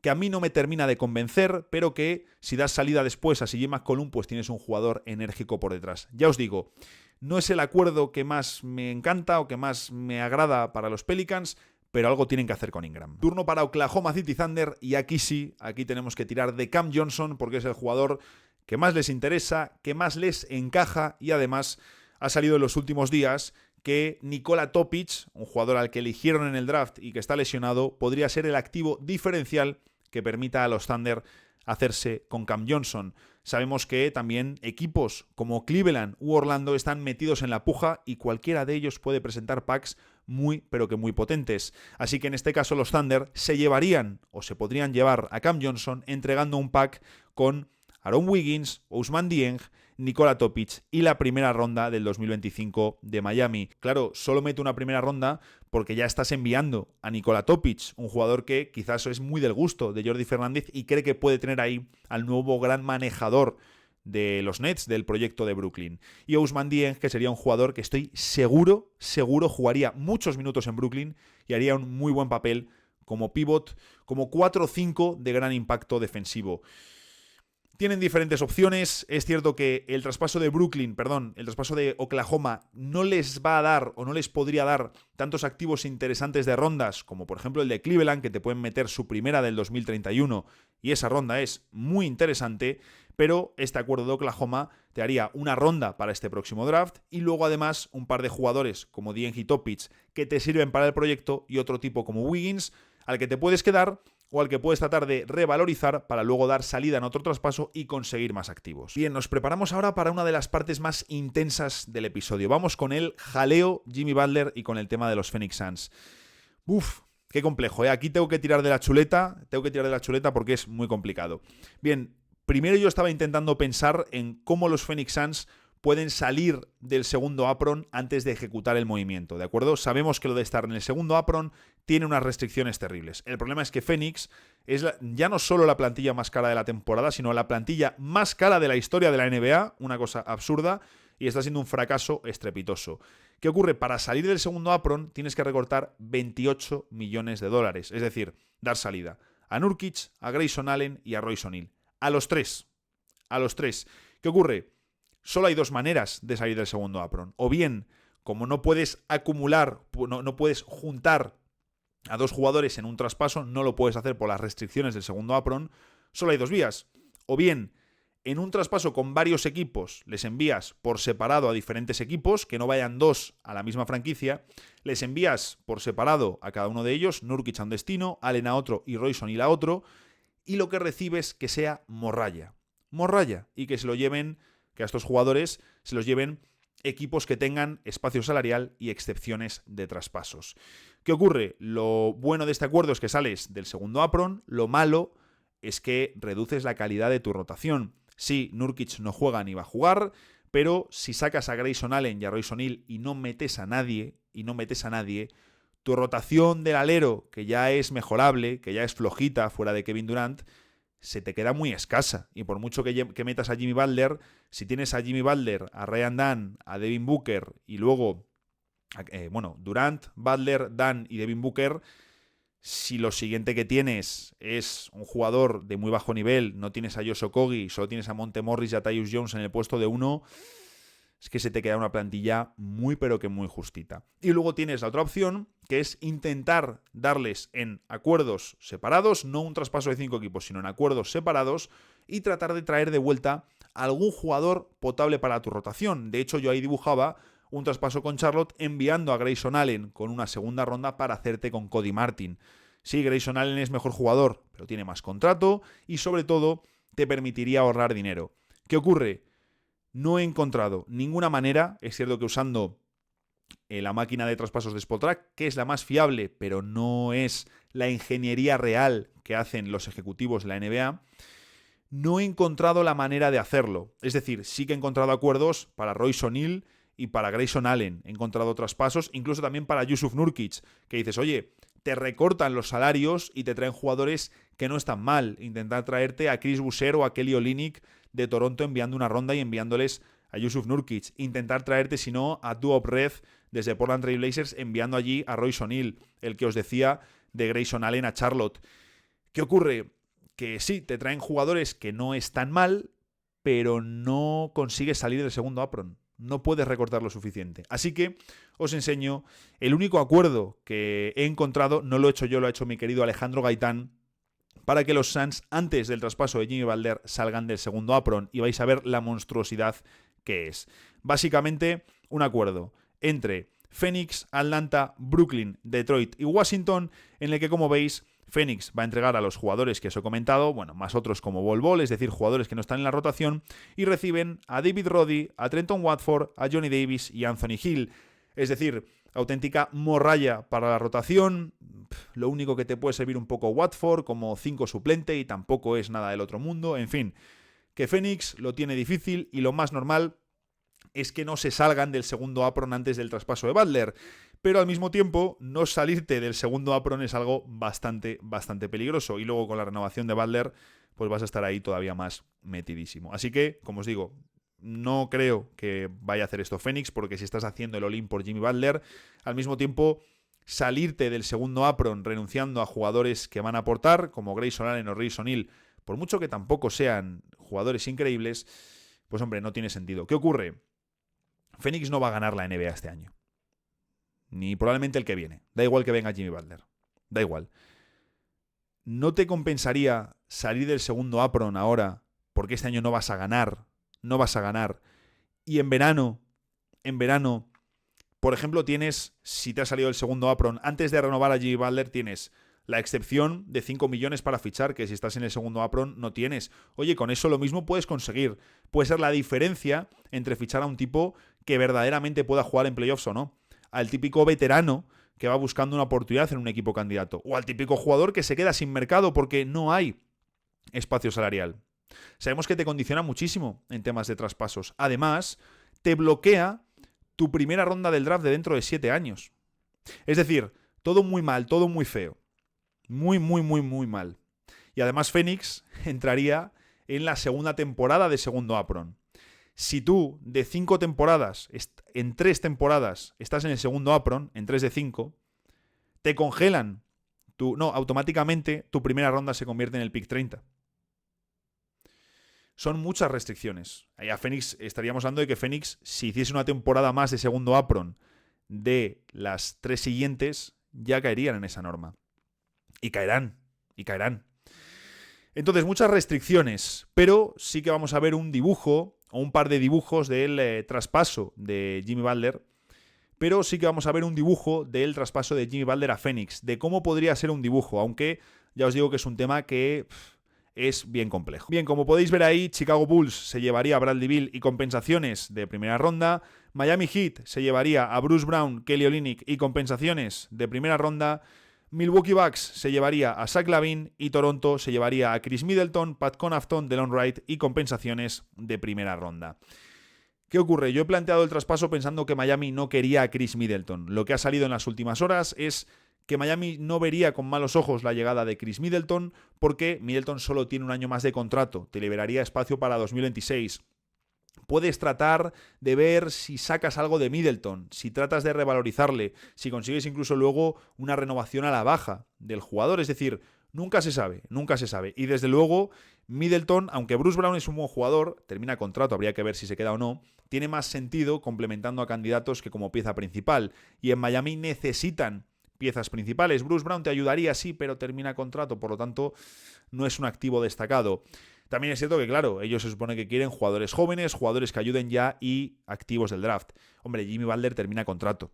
que a mí no me termina de convencer, pero que si das salida después a CJ McCollum, pues tienes un jugador enérgico por detrás. Ya os digo, no es el acuerdo que más me encanta o que más me agrada para los Pelicans, pero algo tienen que hacer con Ingram. Turno para Oklahoma City Thunder, y aquí sí, aquí tenemos que tirar de Cam Johnson, porque es el jugador que más les interesa, que más les encaja, y además ha salido en los últimos días que Nikola Topic, un jugador al que eligieron en el draft y que está lesionado, podría ser el activo diferencial que permita a los Thunder hacerse con Cam Johnson. Sabemos que también equipos como Cleveland u Orlando están metidos en la puja y cualquiera de ellos puede presentar packs muy, pero que muy potentes. Así que en este caso los Thunder se llevarían o se podrían llevar a Cam Johnson entregando un pack con Aaron Wiggins, Ousmane Dieng, Nikola Topic y la primera ronda del 2025 de Miami. Claro, solo meto una primera ronda porque ya estás enviando a Nikola Topic, un jugador que quizás es muy del gusto de Jordi Fernández y cree que puede tener ahí al nuevo gran manejador de los Nets, del proyecto de Brooklyn. Y Ousmane Dieng, que sería un jugador que estoy seguro jugaría muchos minutos en Brooklyn y haría un muy buen papel como pivot, como 4-5 de gran impacto defensivo. Tienen diferentes opciones. Es cierto que el traspaso de Oklahoma no les va a dar o no les podría dar tantos activos interesantes de rondas como por ejemplo el de Cleveland, que te pueden meter su primera del 2031 y esa ronda es muy interesante, pero este acuerdo de Oklahoma te haría una ronda para este próximo draft y luego además un par de jugadores como Dieng y Topic que te sirven para el proyecto y otro tipo como Wiggins al que te puedes quedar o al que puedes tratar de revalorizar para luego dar salida en otro traspaso y conseguir más activos. Bien, nos preparamos ahora para una de las partes más intensas del episodio. Vamos con el jaleo Jimmy Butler y con el tema de los Phoenix Suns. Uf, qué complejo, ¿eh? Aquí tengo que tirar de la chuleta porque es muy complicado. Bien, primero yo estaba intentando pensar en cómo los Phoenix Suns pueden salir del segundo apron antes de ejecutar el movimiento, ¿de acuerdo? Sabemos que lo de estar en el segundo apron tiene unas restricciones terribles. El problema es que Phoenix es ya no solo la plantilla más cara de la temporada, sino la plantilla más cara de la historia de la NBA, una cosa absurda, y está siendo un fracaso estrepitoso. ¿Qué ocurre? Para salir del segundo apron tienes que recortar $28 millones, es decir, dar salida a Nurkic, a Grayson Allen y a Royce O'Neal. A los tres. ¿Qué ocurre? Solo hay dos maneras de salir del segundo apron. O bien, como no puedes acumular, no puedes juntar a dos jugadores en un traspaso, no lo puedes hacer por las restricciones del segundo apron, solo hay dos vías. O bien, en un traspaso con varios equipos, les envías por separado a diferentes equipos, que no vayan dos a la misma franquicia, les envías por separado a cada uno de ellos, Nurkic a un destino, Allen a otro y Royce O'Neal a otro, y lo que recibes que sea morralla, y que se lo lleven, que a estos jugadores se los lleven equipos que tengan espacio salarial y excepciones de traspasos. ¿Qué ocurre? Lo bueno de este acuerdo es que sales del segundo apron, lo malo es que reduces la calidad de tu rotación. Sí, Nurkic no juega ni va a jugar, pero si sacas a Grayson Allen y a Royce O'Neal y no metes a nadie, tu rotación del alero, que ya es mejorable, que ya es flojita fuera de Kevin Durant, se te queda muy escasa. Y por mucho que metas a Jimmy Butler, si tienes a Jimmy Butler, a Ryan Dunn, a Devin Booker y luego, Durant, Butler, Dunn y Devin Booker, si lo siguiente que tienes es un jugador de muy bajo nivel, no tienes a Josh Okogie, solo tienes a Monte Morris y a Tyus Jones en el puesto de 1, es que se te queda una plantilla muy pero que muy justita. Y luego tienes la otra opción, que es intentar darles en acuerdos separados, no un traspaso de 5 equipos, sino en acuerdos separados, y tratar de traer de vuelta a algún jugador potable para tu rotación. De hecho, yo ahí dibujaba un traspaso con Charlotte enviando a Grayson Allen con una segunda ronda para hacerte con Cody Martin. Sí, Grayson Allen es mejor jugador, pero tiene más contrato y sobre todo te permitiría ahorrar dinero. ¿Qué ocurre? No he encontrado ninguna manera, es cierto que usando la máquina de traspasos de Spotrac, que es la más fiable, pero no es la ingeniería real que hacen los ejecutivos de la NBA, no he encontrado la manera de hacerlo. Es decir, sí que he encontrado acuerdos para Royce O'Neal y para Grayson Allen. He encontrado traspasos, incluso también para Jusuf Nurkic, que dices, oye, te recortan los salarios y te traen jugadores que no están mal. Intentar traerte a Chris Boucher o a Kelly Olynyk de Toronto enviando una ronda y enviándoles a Jusuf Nurkic. Intentar traerte, si no, a Duop Red desde Portland Trail Blazers enviando allí a Royce O'Neal, el que os decía de Grayson Allen a Charlotte. ¿Qué ocurre? Que sí, te traen jugadores que no están mal, pero no consigues salir del segundo apron. No puedes recortar lo suficiente. Así que os enseño el único acuerdo que he encontrado, no lo he hecho yo, lo ha hecho mi querido Alejandro Gaitán, para que los Suns, antes del traspaso de Jimmy Butler, salgan del segundo apron y vais a ver la monstruosidad que es. Básicamente, un acuerdo entre Phoenix, Atlanta, Brooklyn, Detroit y Washington, en el que, como veis, Phoenix va a entregar a los jugadores que os he comentado, bueno, más otros como Bol Bol, es decir, jugadores que no están en la rotación, y reciben a David Roddy, a Trenton Watford, a Johnny Davis y a Anthony Hill. Es decir, auténtica morralla para la rotación. Lo único que te puede servir un poco Watford como 5 suplente y tampoco es nada del otro mundo. En fin, que Phoenix lo tiene difícil y lo más normal es que no se salgan del segundo apron antes del traspaso de Butler. Pero al mismo tiempo, no salirte del segundo apron es algo bastante peligroso. Y luego con la renovación de Butler, pues vas a estar ahí todavía más metidísimo. Así que, como os digo, no creo que vaya a hacer esto Phoenix, porque si estás haciendo el all-in por Jimmy Butler, al mismo tiempo salirte del segundo apron renunciando a jugadores que van a aportar, como Grayson Allen o Royce O'Neal, por mucho que tampoco sean jugadores increíbles, pues hombre, no tiene sentido. ¿Qué ocurre? Phoenix no va a ganar la NBA este año. Ni probablemente el que viene. Da igual que venga Jimmy Butler. Da igual. ¿No te compensaría salir del segundo apron ahora? Porque este año no vas a ganar. No vas a ganar. Y en verano, por ejemplo, tienes, si te ha salido el segundo apron, antes de renovar a Jimmy Butler, tienes la excepción de 5 millones para fichar, que si estás en el segundo apron no tienes. Oye, con eso lo mismo puedes conseguir. Puede ser la diferencia entre fichar a un tipo que verdaderamente pueda jugar en playoffs o no. Al típico veterano que va buscando una oportunidad en un equipo candidato. O al típico jugador que se queda sin mercado porque no hay espacio salarial. Sabemos que te condiciona muchísimo en temas de traspasos. Además, te bloquea tu primera ronda del draft de dentro de 7 años. Es decir, todo muy mal, todo muy feo. Muy mal. Y además Phoenix entraría en la segunda temporada de segundo apron. Si tú de 5 temporadas, en 3 temporadas, estás en el segundo apron, en 3 de 5, te congelan. Automáticamente tu primera ronda se convierte en el pick 30. Son muchas restricciones. Ahí a Phoenix estaríamos hablando de que Phoenix, si hiciese una temporada más de segundo apron de las 3 siguientes, ya caerían en esa norma. Y caerán. Entonces, muchas restricciones, pero sí que vamos a ver un dibujo o un par de dibujos del traspaso de Jimmy Butler, pero sí que vamos a ver un dibujo del traspaso de Jimmy Butler a Phoenix, de cómo podría ser un dibujo, aunque ya os digo que es un tema que es bien complejo. Bien, como podéis ver ahí, Chicago Bulls se llevaría a Bradley Beal y compensaciones de primera ronda, Miami Heat se llevaría a Bruce Brown, Kelly Olynyk y compensaciones de primera ronda, Milwaukee Bucks se llevaría a Zach LaVine y Toronto se llevaría a Chris Middleton, Pat Connaughton, Delon Wright y compensaciones de primera ronda. ¿Qué ocurre? Yo he planteado el traspaso pensando que Miami no quería a Chris Middleton. Lo que ha salido en las últimas horas es que Miami no vería con malos ojos la llegada de Chris Middleton porque Middleton solo tiene un año más de contrato, te liberaría espacio para 2026. Puedes tratar de ver si sacas algo de Middleton, si tratas de revalorizarle, si consigues incluso luego una renovación a la baja del jugador. Es decir, nunca se sabe. Y desde luego, Middleton, aunque Bruce Brown es un buen jugador, termina contrato, habría que ver si se queda o no, tiene más sentido complementando a candidatos que como pieza principal. Y en Miami necesitan piezas principales. Bruce Brown te ayudaría, sí, pero termina contrato, por lo tanto, no es un activo destacado. También es cierto que, claro, ellos se supone que quieren jugadores jóvenes, jugadores que ayuden ya y activos del draft. Hombre, Jimmy Butler termina contrato.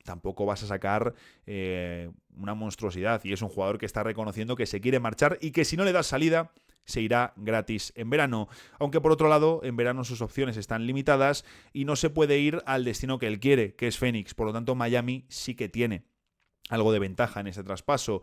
tampoco vas a sacar una monstruosidad. Y es un jugador que está reconociendo que se quiere marchar y que si no le das salida se irá gratis en verano. Aunque por otro lado, en verano sus opciones están limitadas y no se puede ir al destino que él quiere, que es Phoenix. Por lo tanto, Miami sí que tiene algo de ventaja en ese traspaso.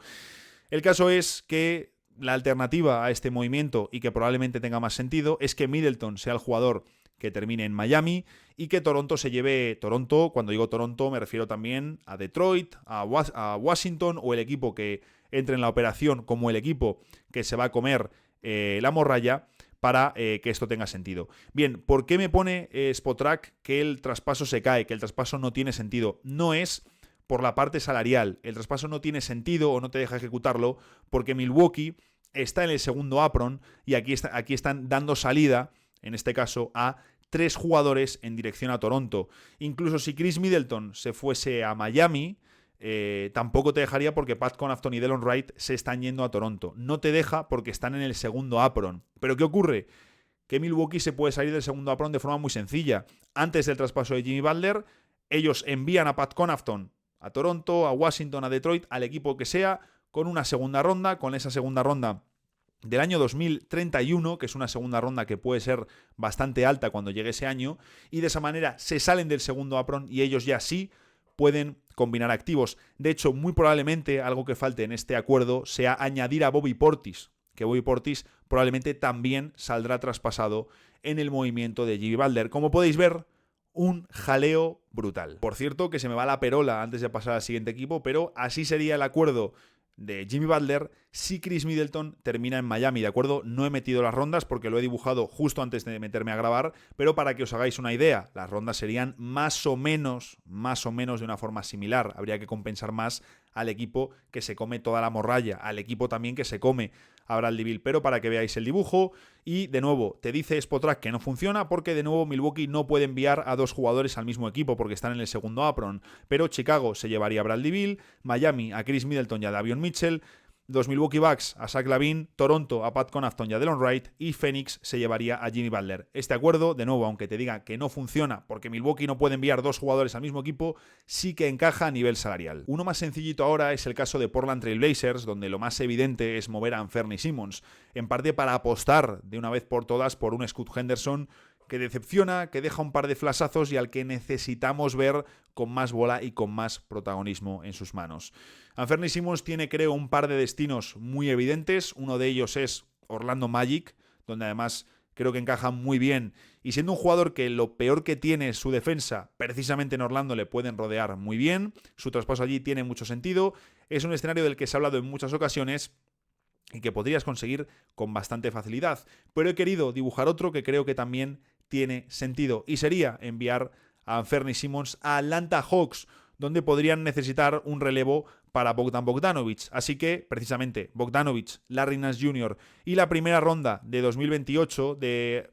El caso es que la alternativa a este movimiento, y que probablemente tenga más sentido, es que Middleton sea el jugador que termine en Miami y que Toronto se lleve Toronto. Cuando digo Toronto me refiero también a Detroit, a Washington o el equipo que entre en la operación como el equipo que se va a comer la morralla para que esto tenga sentido. Bien, ¿por qué me pone Spotrac que el traspaso se cae, que el traspaso no tiene sentido? No es por la parte salarial. El traspaso no tiene sentido o no te deja ejecutarlo porque Milwaukee está en el segundo apron y aquí están dando salida, en este caso, a 3 jugadores en dirección a Toronto. Incluso si Chris Middleton se fuese a Miami, tampoco te dejaría porque Pat Connaughton y Delon Wright se están yendo a Toronto. No te deja porque están en el segundo apron. ¿Pero qué ocurre? Que Milwaukee se puede salir del segundo apron de forma muy sencilla. Antes del traspaso de Jimmy Butler, ellos envían a Pat Connaughton a Toronto, a Washington, a Detroit, al equipo que sea, con una segunda ronda, con esa segunda ronda del año 2031, que es una segunda ronda que puede ser bastante alta cuando llegue ese año, y de esa manera se salen del segundo apron y ellos ya sí pueden combinar activos. De hecho, muy probablemente algo que falte en este acuerdo sea añadir a Bobby Portis, que Bobby Portis probablemente también saldrá traspasado en el movimiento de Jimmy Butler. Como podéis ver, un jaleo brutal. Por cierto, que se me va la perola antes de pasar al siguiente equipo, pero así sería el acuerdo de Jimmy Butler si Chris Middleton termina en Miami, ¿de acuerdo? No he metido las rondas porque lo he dibujado justo antes de meterme a grabar, pero para que os hagáis una idea, las rondas serían más o menos de una forma similar. Habría que compensar más al equipo que se come toda la morralla, al equipo también que se come a Bradley Beal, pero para que veáis el dibujo. Y de nuevo, te dice Spotrac que no funciona porque de nuevo Milwaukee no puede enviar a 2 jugadores al mismo equipo porque están en el segundo apron, pero Chicago se llevaría a Bradley Beal, Miami a Chris Middleton y a Davion Mitchell, los Milwaukee Bucks a Zach LaVine, Toronto a Pat Connaughton y a Delon Wright y Phoenix se llevaría a Jimmy Butler. Este acuerdo, de nuevo, aunque te diga que no funciona porque Milwaukee no puede enviar 2 jugadores al mismo equipo, sí que encaja a nivel salarial. Uno más sencillito ahora es el caso de Portland Trail Blazers, donde lo más evidente es mover a Anthony Simons, en parte para apostar de una vez por todas por un Scoot Henderson que decepciona, que deja un par de flashazos y al que necesitamos ver con más bola y con más protagonismo en sus manos. Anthony Simons tiene, creo, un par de destinos muy evidentes. Uno de ellos es Orlando Magic, donde además creo que encaja muy bien. Y siendo un jugador que lo peor que tiene es su defensa, precisamente en Orlando le pueden rodear muy bien. Su traspaso allí tiene mucho sentido. Es un escenario del que se ha hablado en muchas ocasiones y que podrías conseguir con bastante facilidad. Pero he querido dibujar otro que creo que también tiene sentido y sería enviar a Anthony Simons a Atlanta Hawks, donde podrían necesitar un relevo para Bogdan Bogdanovic. Así que, precisamente, Bogdanovic, Larry Nance Jr. y la primera ronda de 2028 de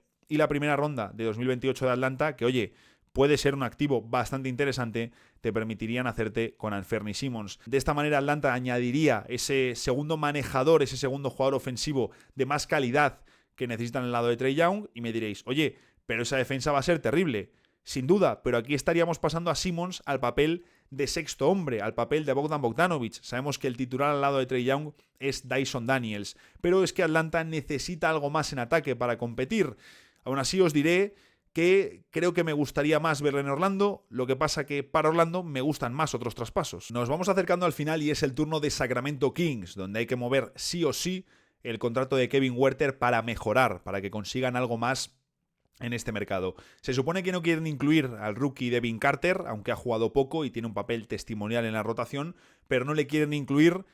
Atlanta, que oye, puede ser un activo bastante interesante, te permitirían hacerte con Anthony Simons. De esta manera Atlanta añadiría ese segundo manejador, ese segundo jugador ofensivo de más calidad que necesitan al lado de Trae Young y me diréis, oye, pero esa defensa va a ser terrible. Sin duda, pero aquí estaríamos pasando a Simons al papel de sexto hombre, al papel de Bogdan Bogdanovic. Sabemos que el titular al lado de Trae Young es Dyson Daniels, pero es que Atlanta necesita algo más en ataque para competir. Aún así os diré que creo que me gustaría más verlo en Orlando, lo que pasa que para Orlando me gustan más otros traspasos. Nos vamos acercando al final y es el turno de Sacramento Kings, donde hay que mover sí o sí el contrato de Kevin Huerter para mejorar, para que consigan algo más en este mercado. Se supone que no quieren incluir al rookie Devin Carter, aunque ha jugado poco y tiene un papel testimonial en la rotación, pero no le quieren incluir,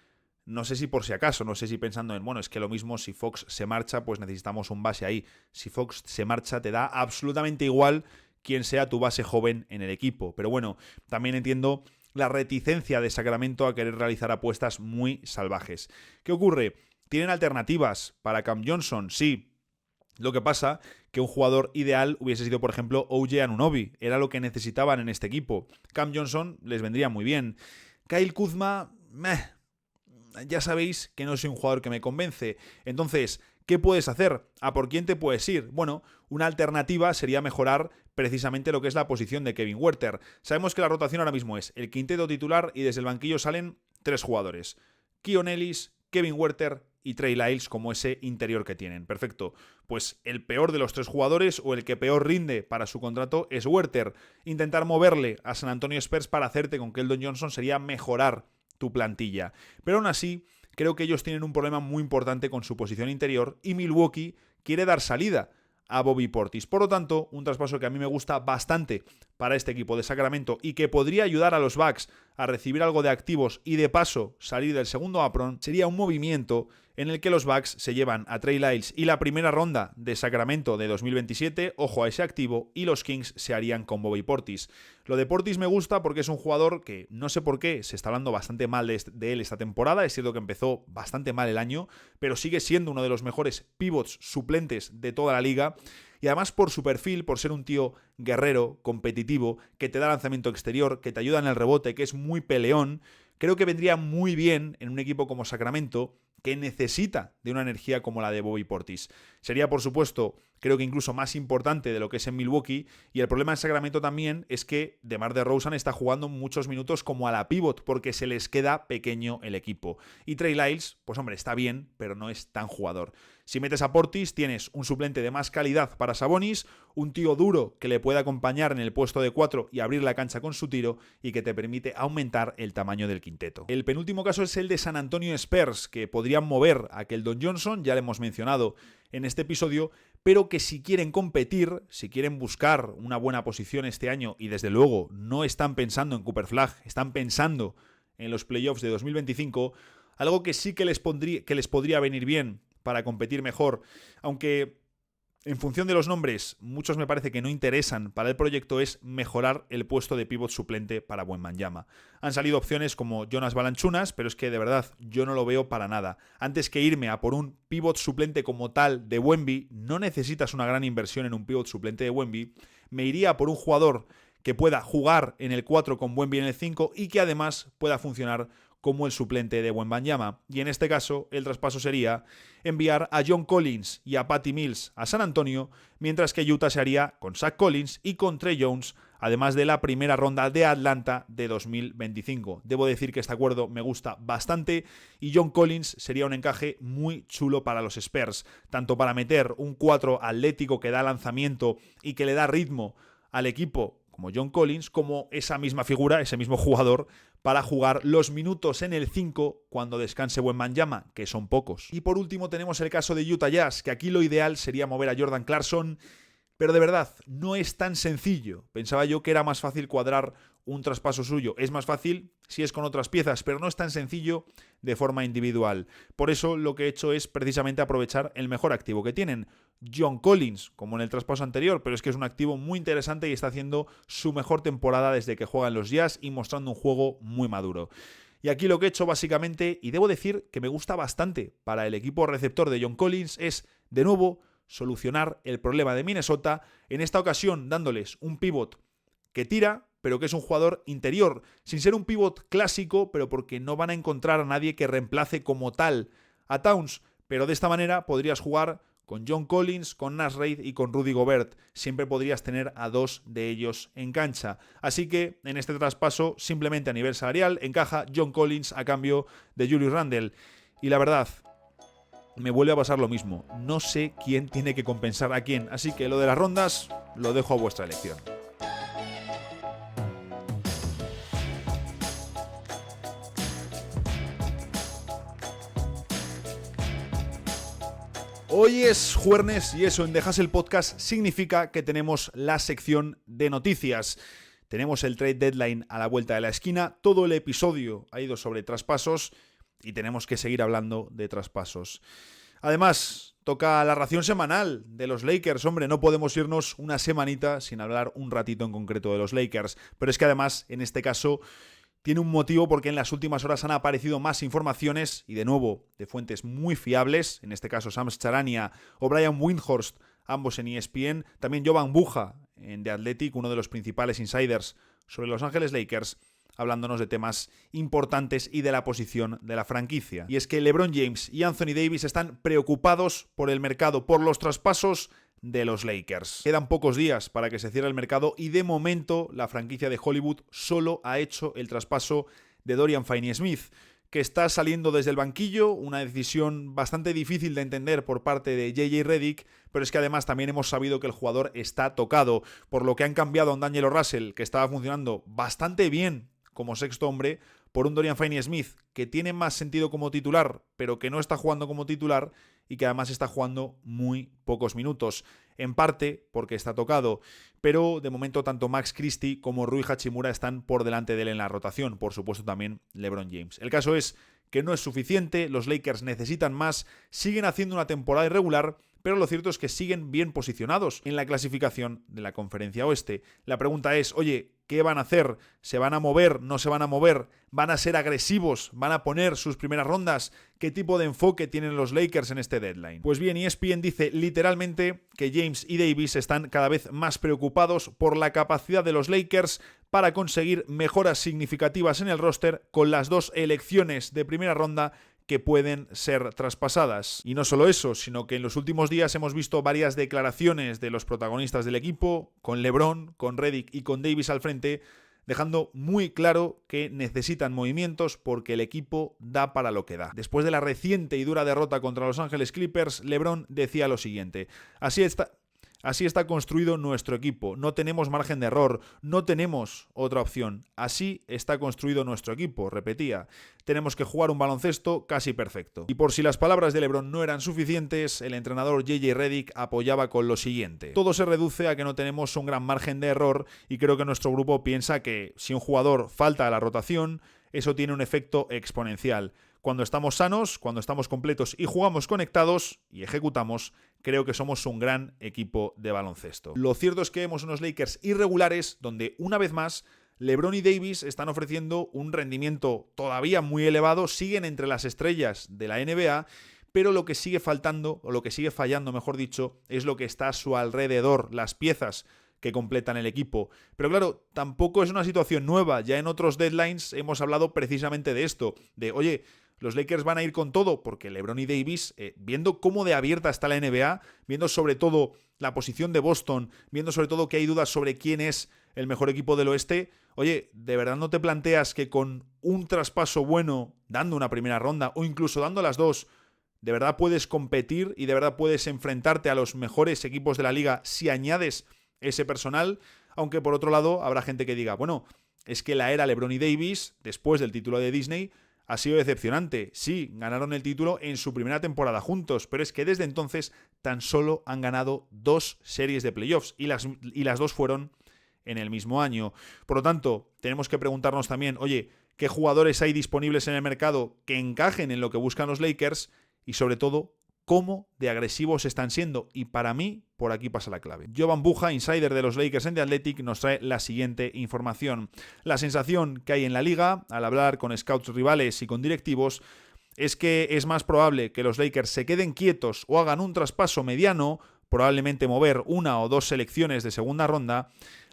no sé si por si acaso, no sé si pensando en, bueno, es que lo mismo si Fox se marcha, pues necesitamos un base ahí. Si Fox se marcha, te da absolutamente igual quién sea tu base joven en el equipo. Pero bueno, también entiendo la reticencia de Sacramento a querer realizar apuestas muy salvajes. ¿Qué ocurre? ¿Tienen alternativas para Cam Johnson? Sí. Lo que pasa que un jugador ideal hubiese sido, por ejemplo, OG Anunoby. Era lo que necesitaban en este equipo. Cam Johnson les vendría muy bien. Kyle Kuzma, ya sabéis que no soy un jugador que me convence. Entonces, ¿Qué puedes hacer? ¿A por quién te puedes ir? Bueno, una alternativa sería mejorar precisamente lo que es la posición de Kevin Huerter. Sabemos que la rotación ahora mismo es el quinteto titular y desde el banquillo salen 3 jugadores. Keon Ellis, Kevin Huerter y Trey Lyles como ese interior que tienen. Perfecto. Pues el peor de los 3 jugadores o el que peor rinde para su contrato es Huerter. Intentar moverle a San Antonio Spurs para hacerte con Keldon Johnson sería mejorar tu plantilla. Pero aún así, creo que ellos tienen un problema muy importante con su posición interior y Milwaukee quiere dar salida a Bobby Portis. Por lo tanto, un traspaso que a mí me gusta bastante para este equipo de Sacramento y que podría ayudar a los Bucks a recibir algo de activos y de paso salir del segundo apron, sería un movimiento en el que los Bucks se llevan a Trey Lyles y la primera ronda de Sacramento de 2027, ojo a ese activo, y los Kings se harían con Bobby Portis. Lo de Portis me gusta porque es un jugador que no sé por qué se está hablando bastante mal de él esta temporada. Es cierto que empezó bastante mal el año, pero sigue siendo uno de los mejores pivots suplentes de toda la liga. Y además por su perfil, por ser un tío guerrero, competitivo, que te da lanzamiento exterior, que te ayuda en el rebote, que es muy peleón, creo que vendría muy bien en un equipo como Sacramento, que necesita de una energía como la de Bobby Portis. Sería, por supuesto, creo que incluso más importante de lo que es en Milwaukee, y el problema en Sacramento también es que DeMar DeRozan está jugando muchos minutos como a la pivot, porque se les queda pequeño el equipo. Y Trey Lyles, pues hombre, está bien, pero no es tan jugador. Si metes a Portis, tienes un suplente de más calidad para Sabonis, un tío duro que le puede acompañar en el puesto de 4 y abrir la cancha con su tiro y que te permite aumentar el tamaño del quinteto. El penúltimo caso es el de San Antonio Spurs, que podrían mover a Keldon Johnson, ya lo hemos mencionado en este episodio, pero que si quieren competir, si quieren buscar una buena posición este año y desde luego no están pensando en Cooper Flagg, están pensando en los playoffs de 2025, algo que sí que les podría venir bien para competir mejor, aunque en función de los nombres muchos me parece que no interesan para el proyecto, es mejorar el puesto de pívot suplente para Wembanyama. Han salido opciones como Jonas Valanciunas, pero es que de verdad yo no lo veo para nada. Antes que irme a por un pívot suplente como tal de Wemby, no necesitas una gran inversión en un pívot suplente de Wemby, me iría por un jugador que pueda jugar en el 4 con Wemby en el 5 y que además pueda funcionar como el suplente de Wembanyama. Y en este caso, el traspaso sería enviar a John Collins y a Patty Mills a San Antonio, mientras que Utah se haría con Zach Collins y con Trey Jones, además de la primera ronda de Atlanta de 2025. Debo decir que este acuerdo me gusta bastante y John Collins sería un encaje muy chulo para los Spurs, tanto para meter un 4 atlético que da lanzamiento y que le da ritmo al equipo, como John Collins, como esa misma figura, ese mismo jugador, para jugar los minutos en el 5 cuando descanse Wembanyama, que son pocos. Y por último tenemos el caso de Utah Jazz, que aquí lo ideal sería mover a Jordan Clarkson, pero de verdad, no es tan sencillo. Pensaba yo que era más fácil cuadrar un traspaso suyo. Es más fácil si es con otras piezas, pero no es tan sencillo de forma individual. Por eso lo que he hecho es precisamente aprovechar el mejor activo que tienen, John Collins, como en el traspaso anterior, pero es que es un activo muy interesante y está haciendo su mejor temporada desde que juega en los Jazz y mostrando un juego muy maduro. Y aquí lo que he hecho básicamente, y debo decir que me gusta bastante para el equipo receptor de John Collins, es, de nuevo, solucionar el problema de Minnesota, en esta ocasión dándoles un pívot que tira, pero que es un jugador interior, sin ser un pívot clásico, pero porque no van a encontrar a nadie que reemplace como tal a Towns, pero de esta manera podrías jugar con John Collins, con Nash Reid y con Rudy Gobert. Siempre podrías tener a 2 de ellos en cancha. Así que en este traspaso, simplemente a nivel salarial, encaja John Collins a cambio de Julius Randle. Y la verdad, me vuelve a pasar lo mismo. No sé quién tiene que compensar a quién. Así que lo de las rondas lo dejo a vuestra elección. Hoy es jueves y eso en Dejas el Podcast significa que tenemos la sección de noticias. Tenemos el trade deadline a la vuelta de la esquina. Todo el episodio ha ido sobre traspasos y tenemos que seguir hablando de traspasos. Además, toca la ración semanal de los Lakers. Hombre, no podemos irnos una semanita sin hablar un ratito en concreto de los Lakers. Pero es que además, en este caso, tiene un motivo porque en las últimas horas han aparecido más informaciones y de nuevo de fuentes muy fiables, en este caso Sam Charania o Brian Windhorst, ambos en ESPN, también Jovan Buja en The Athletic, uno de los principales insiders sobre Los Ángeles Lakers, hablándonos de temas importantes y de la posición de la franquicia. Y es que LeBron James y Anthony Davis están preocupados por el mercado, por los traspasos de los Lakers. Quedan pocos días para que se cierre el mercado y de momento la franquicia de Hollywood solo ha hecho el traspaso de Dorian Finney-Smith, que está saliendo desde el banquillo, una decisión bastante difícil de entender por parte de JJ Redick, pero es que además también hemos sabido que el jugador está tocado, por lo que han cambiado a un D'Angelo Russell, que estaba funcionando bastante bien como sexto hombre, por un Dorian Finney-Smith, que tiene más sentido como titular, pero que no está jugando como titular y que además está jugando muy pocos minutos. En parte porque está tocado, pero de momento tanto Max Christie como Rui Hachimura están por delante de él en la rotación, por supuesto también LeBron James. El caso es que no es suficiente, los Lakers necesitan más, siguen haciendo una temporada irregular, pero lo cierto es que siguen bien posicionados en la clasificación de la Conferencia Oeste. La pregunta es, oye, ¿qué van a hacer? ¿Se van a mover? ¿No se van a mover? ¿Van a ser agresivos? ¿Van a poner sus primeras rondas? ¿Qué tipo de enfoque tienen los Lakers en este deadline? Pues bien, ESPN dice literalmente que James y Davis están cada vez más preocupados por la capacidad de los Lakers para conseguir mejoras significativas en el roster con las dos elecciones de primera ronda que pueden ser traspasadas. Y no solo eso, sino que en los últimos días hemos visto varias declaraciones de los protagonistas del equipo, con LeBron, con Redick y con Davis al frente, dejando muy claro que necesitan movimientos porque el equipo da para lo que da. Después de la reciente y dura derrota contra Los Ángeles Clippers, LeBron decía lo siguiente: Así está construido nuestro equipo, no tenemos margen de error, no tenemos otra opción. Así está construido nuestro equipo, repetía. Tenemos que jugar un baloncesto casi perfecto. Y por si las palabras de LeBron no eran suficientes, el entrenador JJ Redick apoyaba con lo siguiente: todo se reduce a que no tenemos un gran margen de error y creo que nuestro grupo piensa que si un jugador falta a la rotación, eso tiene un efecto exponencial. Cuando estamos sanos, cuando estamos completos y jugamos conectados y ejecutamos, creo que somos un gran equipo de baloncesto. Lo cierto es que vemos unos Lakers irregulares donde, una vez más, LeBron y Davis están ofreciendo un rendimiento todavía muy elevado, siguen entre las estrellas de la NBA, pero lo que sigue faltando, o lo que sigue fallando, mejor dicho, es lo que está a su alrededor, las piezas que completan el equipo. Pero claro, tampoco es una situación nueva. Ya en otros deadlines hemos hablado precisamente de esto, de, oye, los Lakers van a ir con todo, porque LeBron y Davis, viendo cómo de abierta está la NBA, viendo sobre todo la posición de Boston, viendo sobre todo que hay dudas sobre quién es el mejor equipo del oeste, oye, ¿de verdad no te planteas que con un traspaso bueno, dando una primera ronda, o incluso dando las dos, de verdad puedes competir y de verdad puedes enfrentarte a los mejores equipos de la liga si añades ese personal? Aunque por otro lado habrá gente que diga, bueno, es que la era LeBron y Davis, después del título de Disney, ha sido decepcionante. Sí, ganaron el título en su primera temporada juntos, pero es que desde entonces tan solo han ganado 2 series de playoffs y las dos fueron en el mismo año. Por lo tanto, tenemos que preguntarnos también, oye, ¿qué jugadores hay disponibles en el mercado que encajen en lo que buscan los Lakers? Y sobre todo, ¿cómo de agresivos están siendo? Y para mí, por aquí pasa la clave. Jovan Buja, insider de los Lakers en The Athletic, nos trae la siguiente información. La sensación que hay en la liga, al hablar con scouts rivales y con directivos, es que es más probable que los Lakers se queden quietos o hagan un traspaso mediano, probablemente mover 1 o 2 selecciones de segunda ronda,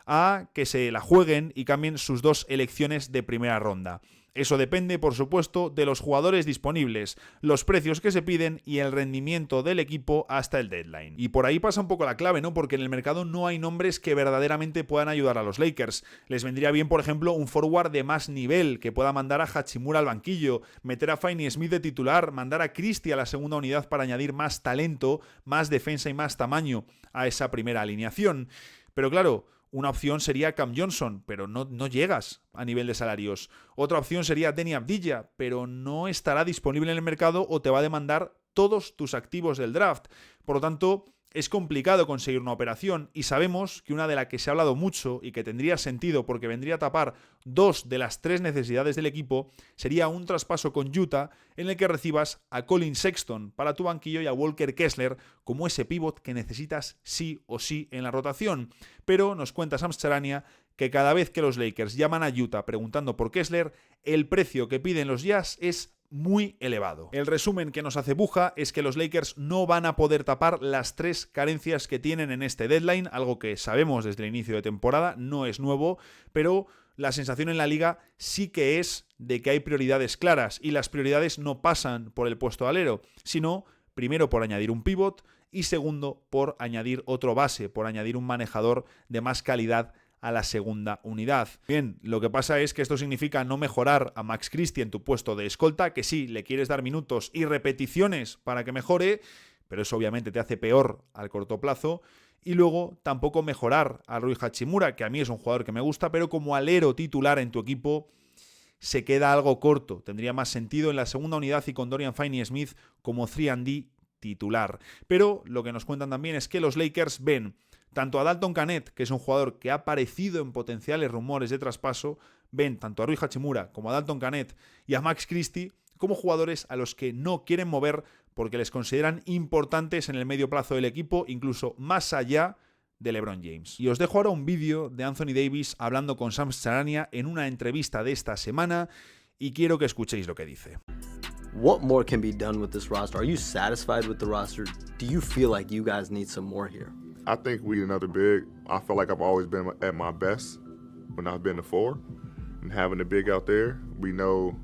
a que se la jueguen y cambien sus 2 elecciones de primera ronda. Eso depende, por supuesto, de los jugadores disponibles, los precios que se piden y el rendimiento del equipo hasta el deadline. Y por ahí pasa un poco la clave, ¿no? Porque en el mercado no hay nombres que verdaderamente puedan ayudar a los Lakers. Les vendría bien, por ejemplo, un forward de más nivel que pueda mandar a Hachimura al banquillo, meter a Finney-Smith de titular, mandar a Christie a la segunda unidad para añadir más talento, más defensa y más tamaño a esa primera alineación. Pero claro, una opción sería Cam Johnson, pero no llegas a nivel de salarios. Otra opción sería Deni Avdija, pero no estará disponible en el mercado o te va a demandar todos tus activos del draft. Por lo tanto, es complicado conseguir una operación y sabemos que una de la que se ha hablado mucho y que tendría sentido porque vendría a tapar 2 de las 3 necesidades del equipo sería un traspaso con Utah en el que recibas a Colin Sexton para tu banquillo y a Walker Kessler como ese pívot que necesitas sí o sí en la rotación. Pero nos cuenta Shams Charania que cada vez que los Lakers llaman a Utah preguntando por Kessler, el precio que piden los Jazz es muy elevado. El resumen que nos hace Buja es que los Lakers no van a poder tapar las 3 carencias que tienen en este deadline, algo que sabemos desde el inicio de temporada, no es nuevo, pero la sensación en la liga sí que es de que hay prioridades claras y las prioridades no pasan por el puesto de alero, sino primero por añadir un pívot y segundo por añadir otro base, por añadir un manejador de más calidad a la segunda unidad. Bien, lo que pasa es que esto significa no mejorar a Max Christie en tu puesto de escolta, que sí, le quieres dar minutos y repeticiones para que mejore, pero eso obviamente te hace peor al corto plazo. Y luego tampoco mejorar a Rui Hachimura, que a mí es un jugador que me gusta, pero como alero titular en tu equipo se queda algo corto. Tendría más sentido en la segunda unidad y con Dorian Finney-Smith como 3&D titular. Pero lo que nos cuentan también es que los Lakers ven tanto a Dalton Knecht, que es un jugador que ha aparecido en potenciales rumores de traspaso, ven tanto a Rui Hachimura como a Dalton Knecht y a Max Christie como jugadores a los que no quieren mover porque les consideran importantes en el medio plazo del equipo, incluso más allá de LeBron James. Y os dejo ahora un vídeo de Anthony Davis hablando con Shams Charania en una entrevista de esta semana y quiero que escuchéis lo que dice. What more can be done with this roster? Are you satisfied with the roster? Do you feel like you guys need some more here? I think we need another big. I feel like I've always been at my best when I've been the 4. And having a big out there, we know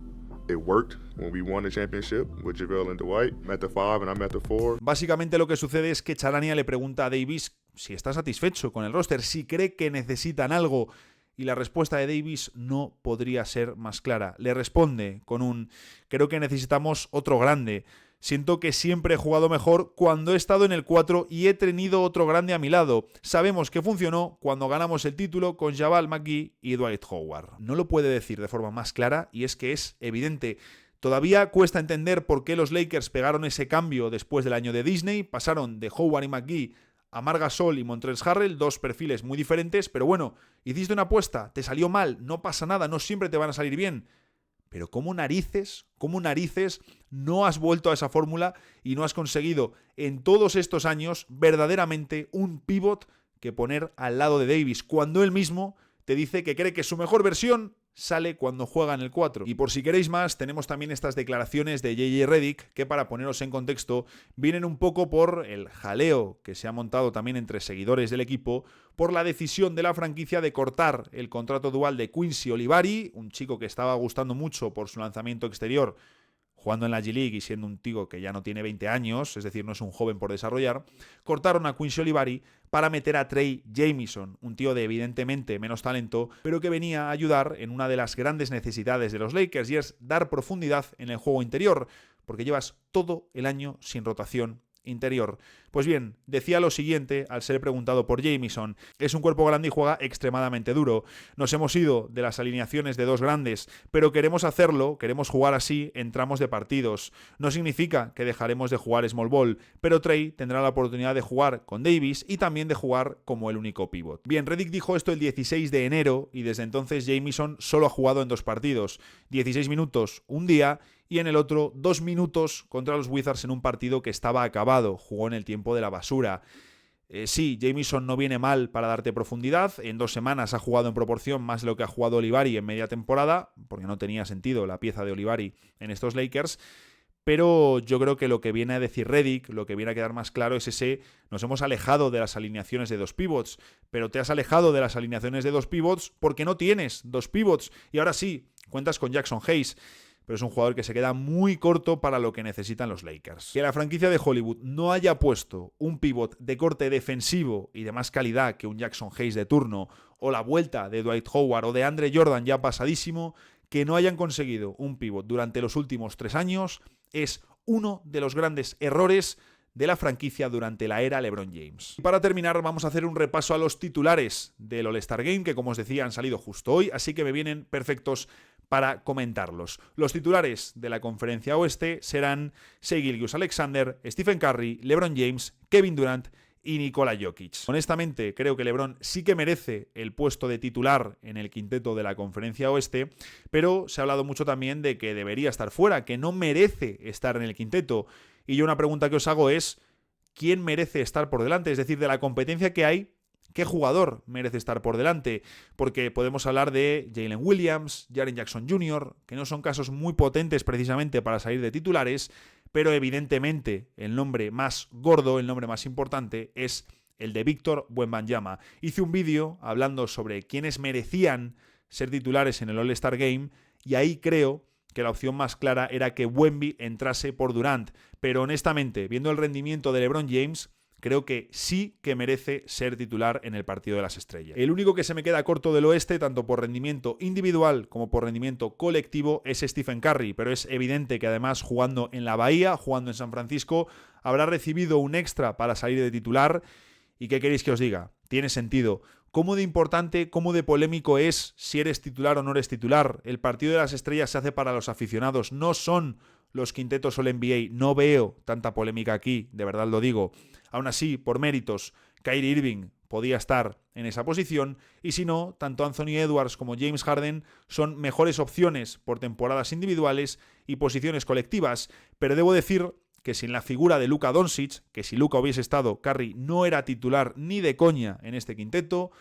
it worked when we won the championship with JaVale and Dwight. I'm at the 5 and I'm at the 4. Básicamente lo que sucede es que Charania le pregunta a Davis si está satisfecho con el roster, si cree que necesitan algo. Y la respuesta de Davis no podría ser más clara. Le responde con un creo que necesitamos otro grande. Siento que siempre he jugado mejor cuando he estado en el 4 y he tenido otro grande a mi lado. Sabemos que funcionó cuando ganamos el título con Javal McGee y Dwight Howard. No lo puede decir de forma más clara y es que es evidente. Todavía cuesta entender por qué los Lakers pegaron ese cambio después del año de Disney. Pasaron de Howard y McGee a Marc Gasol y Montrezl Harrell, dos perfiles muy diferentes, pero bueno, hiciste una apuesta, te salió mal, no pasa nada, no siempre te van a salir bien. Pero ¿cómo narices no has vuelto a esa fórmula y no has conseguido en todos estos años verdaderamente un pívot que poner al lado de Davis, cuando él mismo te dice que cree que su mejor versión sale cuando juega en el 4. Y por si queréis más, tenemos también estas declaraciones de J.J. Redick, que para poneros en contexto, vienen un poco por el jaleo que se ha montado también entre seguidores del equipo, por la decisión de la franquicia de cortar el contrato dual de Quincy Olivari, un chico que estaba gustando mucho por su lanzamiento exterior, jugando en la G-League y siendo un tío que ya no tiene 20 años, es decir, no es un joven por desarrollar, cortaron a Quincy Olivari para meter a Trey Jamison, un tío de evidentemente menos talento, pero que venía a ayudar en una de las grandes necesidades de los Lakers, y es dar profundidad en el juego interior, porque llevas todo el año sin rotación interior. Pues bien, decía lo siguiente al ser preguntado por Jamison: es un cuerpo grande y juega extremadamente duro. Nos hemos ido de las alineaciones de dos grandes, pero queremos hacerlo, queremos jugar así en tramos de partidos. No significa que dejaremos de jugar small ball, pero Trey tendrá la oportunidad de jugar con Davis y también de jugar como el único pívot. Bien, Redick dijo esto el 16 de enero y desde entonces Jamison solo ha jugado en dos partidos, 16 minutos un día y en el otro 2 minutos contra los Wizards en un partido que estaba acabado, jugó en el tiempo de la basura. Sí, Jamison no viene mal para darte profundidad, en 2 semanas ha jugado en proporción más de lo que ha jugado Olivari en media temporada, porque no tenía sentido la pieza de Olivari en estos Lakers, pero yo creo que lo que viene a decir Redick, lo que viene a quedar más claro es ese: nos hemos alejado de las alineaciones de dos pivots, pero te has alejado de las alineaciones de dos pivots porque no tienes dos pivots, y ahora sí, cuentas con Jackson Hayes, pero es un jugador que se queda muy corto para lo que necesitan los Lakers. Que la franquicia de Hollywood no haya puesto un pívot de corte defensivo y de más calidad que un Jackson Hayes de turno, o la vuelta de Dwight Howard o de Andre Jordan ya pasadísimo, que no hayan conseguido un pívot durante los últimos 3 años, es uno de los grandes errores de la franquicia durante la era LeBron James. Y para terminar, vamos a hacer un repaso a los titulares del All-Star Game, que como os decía han salido justo hoy, así que me vienen perfectos para comentarlos. Los titulares de la Conferencia Oeste serán Shai Gilgeous-Alexander, Stephen Curry, LeBron James, Kevin Durant y Nikola Jokic. Honestamente, creo que LeBron sí que merece el puesto de titular en el quinteto de la Conferencia Oeste, pero se ha hablado mucho también de que debería estar fuera, que no merece estar en el quinteto. Y yo una pregunta que os hago es: ¿quién merece estar por delante? Es decir, de la competencia que hay, ¿qué jugador merece estar por delante? Porque podemos hablar de Jalen Williams, Jaren Jackson Jr., que no son casos muy potentes precisamente para salir de titulares, pero evidentemente el nombre más gordo, el nombre más importante es el de Víctor Wembanyama. Hice un vídeo hablando sobre quiénes merecían ser titulares en el All-Star Game, y ahí creo que la opción más clara era que Wemby entrase por Durant. Pero honestamente, viendo el rendimiento de LeBron James, creo que sí que merece ser titular en el partido de las estrellas. El único que se me queda corto del oeste, tanto por rendimiento individual como por rendimiento colectivo, es Stephen Curry, pero es evidente que además jugando en la Bahía, jugando en San Francisco, habrá recibido un extra para salir de titular. ¿Y qué queréis que os diga? Tiene sentido. ¿Cómo de importante, cómo de polémico es si eres titular o no eres titular? El partido de las estrellas se hace para los aficionados, no son los quintetos All-NBA. No veo tanta polémica aquí, de verdad lo digo. Aún así, por méritos, Kyrie Irving podía estar en esa posición, y si no, tanto Anthony Edwards como James Harden son mejores opciones por temporadas individuales y posiciones colectivas, pero debo decir que sin la figura de Luka Doncic, que si Luka hubiese estado, Curry no era titular ni de coña en este quinteto,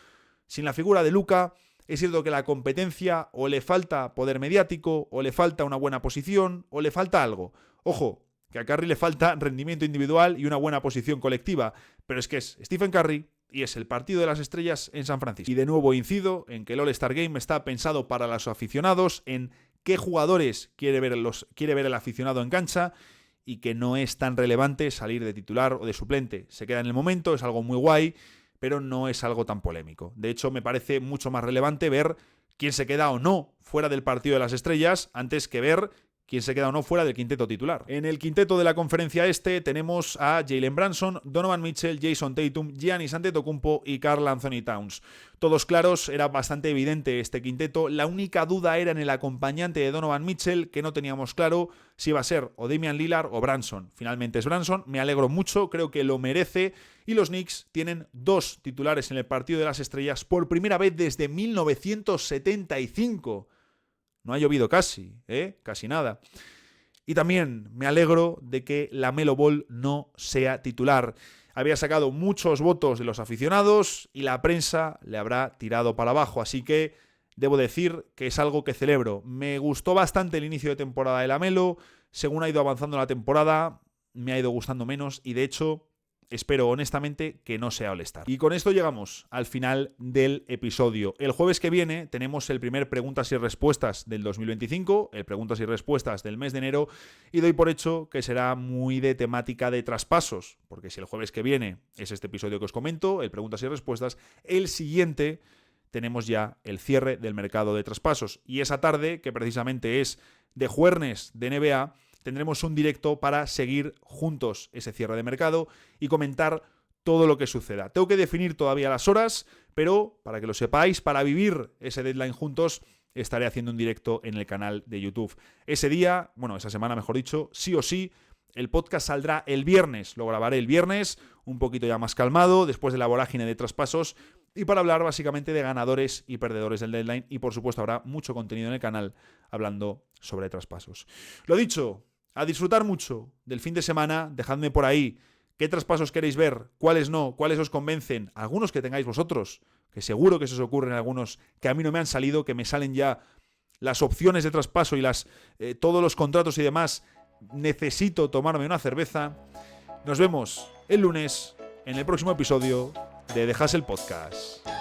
sin la figura de Luka, es cierto que la competencia o le falta poder mediático, o le falta una buena posición, o le falta algo. Ojo, que a Curry le falta rendimiento individual y una buena posición colectiva, pero es que es Stephen Curry y es el partido de las estrellas en San Francisco. Y de nuevo incido en que el All-Star Game está pensado para los aficionados, en qué jugadores quiere ver el aficionado en cancha, y que no es tan relevante salir de titular o de suplente. Se queda en el momento, es algo muy guay, pero no es algo tan polémico. De hecho, me parece mucho más relevante ver quién se queda o no fuera del partido de las estrellas antes que ver quién se queda o no fuera del quinteto titular. En el quinteto de la conferencia este tenemos a Jalen Brunson, Donovan Mitchell, Jason Tatum, Giannis Antetokounmpo y Karl Anthony Towns. Todos claros, era bastante evidente este quinteto. La única duda era en el acompañante de Donovan Mitchell, que no teníamos claro si iba a ser o Damian Lillard o Brunson. Finalmente es Brunson, me alegro mucho, creo que lo merece, y los Knicks tienen 2 titulares en el partido de las estrellas por primera vez desde 1975. No ha llovido casi, casi nada. Y también me alegro de que LaMelo Ball no sea titular. Había sacado muchos votos de los aficionados y la prensa le habrá tirado para abajo. Así que debo decir que es algo que celebro. Me gustó bastante el inicio de temporada de LaMelo. Según ha ido avanzando la temporada, me ha ido gustando menos y de hecho espero honestamente que no sea All-Star. Y con esto llegamos al final del episodio. El jueves que viene tenemos el primer Preguntas y Respuestas del 2025, el Preguntas y Respuestas del mes de enero, y doy por hecho que será muy de temática de traspasos, porque si el jueves que viene es este episodio que os comento, el Preguntas y Respuestas, el siguiente tenemos ya el cierre del mercado de traspasos. Y esa tarde, que precisamente es de jueves de NBA, tendremos un directo para seguir juntos ese cierre de mercado y comentar todo lo que suceda. Tengo que definir todavía las horas, pero para que lo sepáis, para vivir ese deadline juntos, estaré haciendo un directo en el canal de YouTube. Ese día, esa semana mejor dicho, sí o sí, el podcast saldrá el viernes. Lo grabaré el viernes, un poquito ya más calmado, después de la vorágine de traspasos, y para hablar básicamente de ganadores y perdedores del deadline. Y por supuesto habrá mucho contenido en el canal hablando sobre traspasos. Lo dicho, a disfrutar mucho del fin de semana. Dejadme por ahí qué traspasos queréis ver, cuáles no, cuáles os convencen, algunos que tengáis vosotros, que seguro que se os ocurren algunos que a mí no me han salido, que me salen ya las opciones de traspaso y todos los contratos y demás. Necesito tomarme una cerveza. Nos vemos el lunes en el próximo episodio de The Hustle Podcast.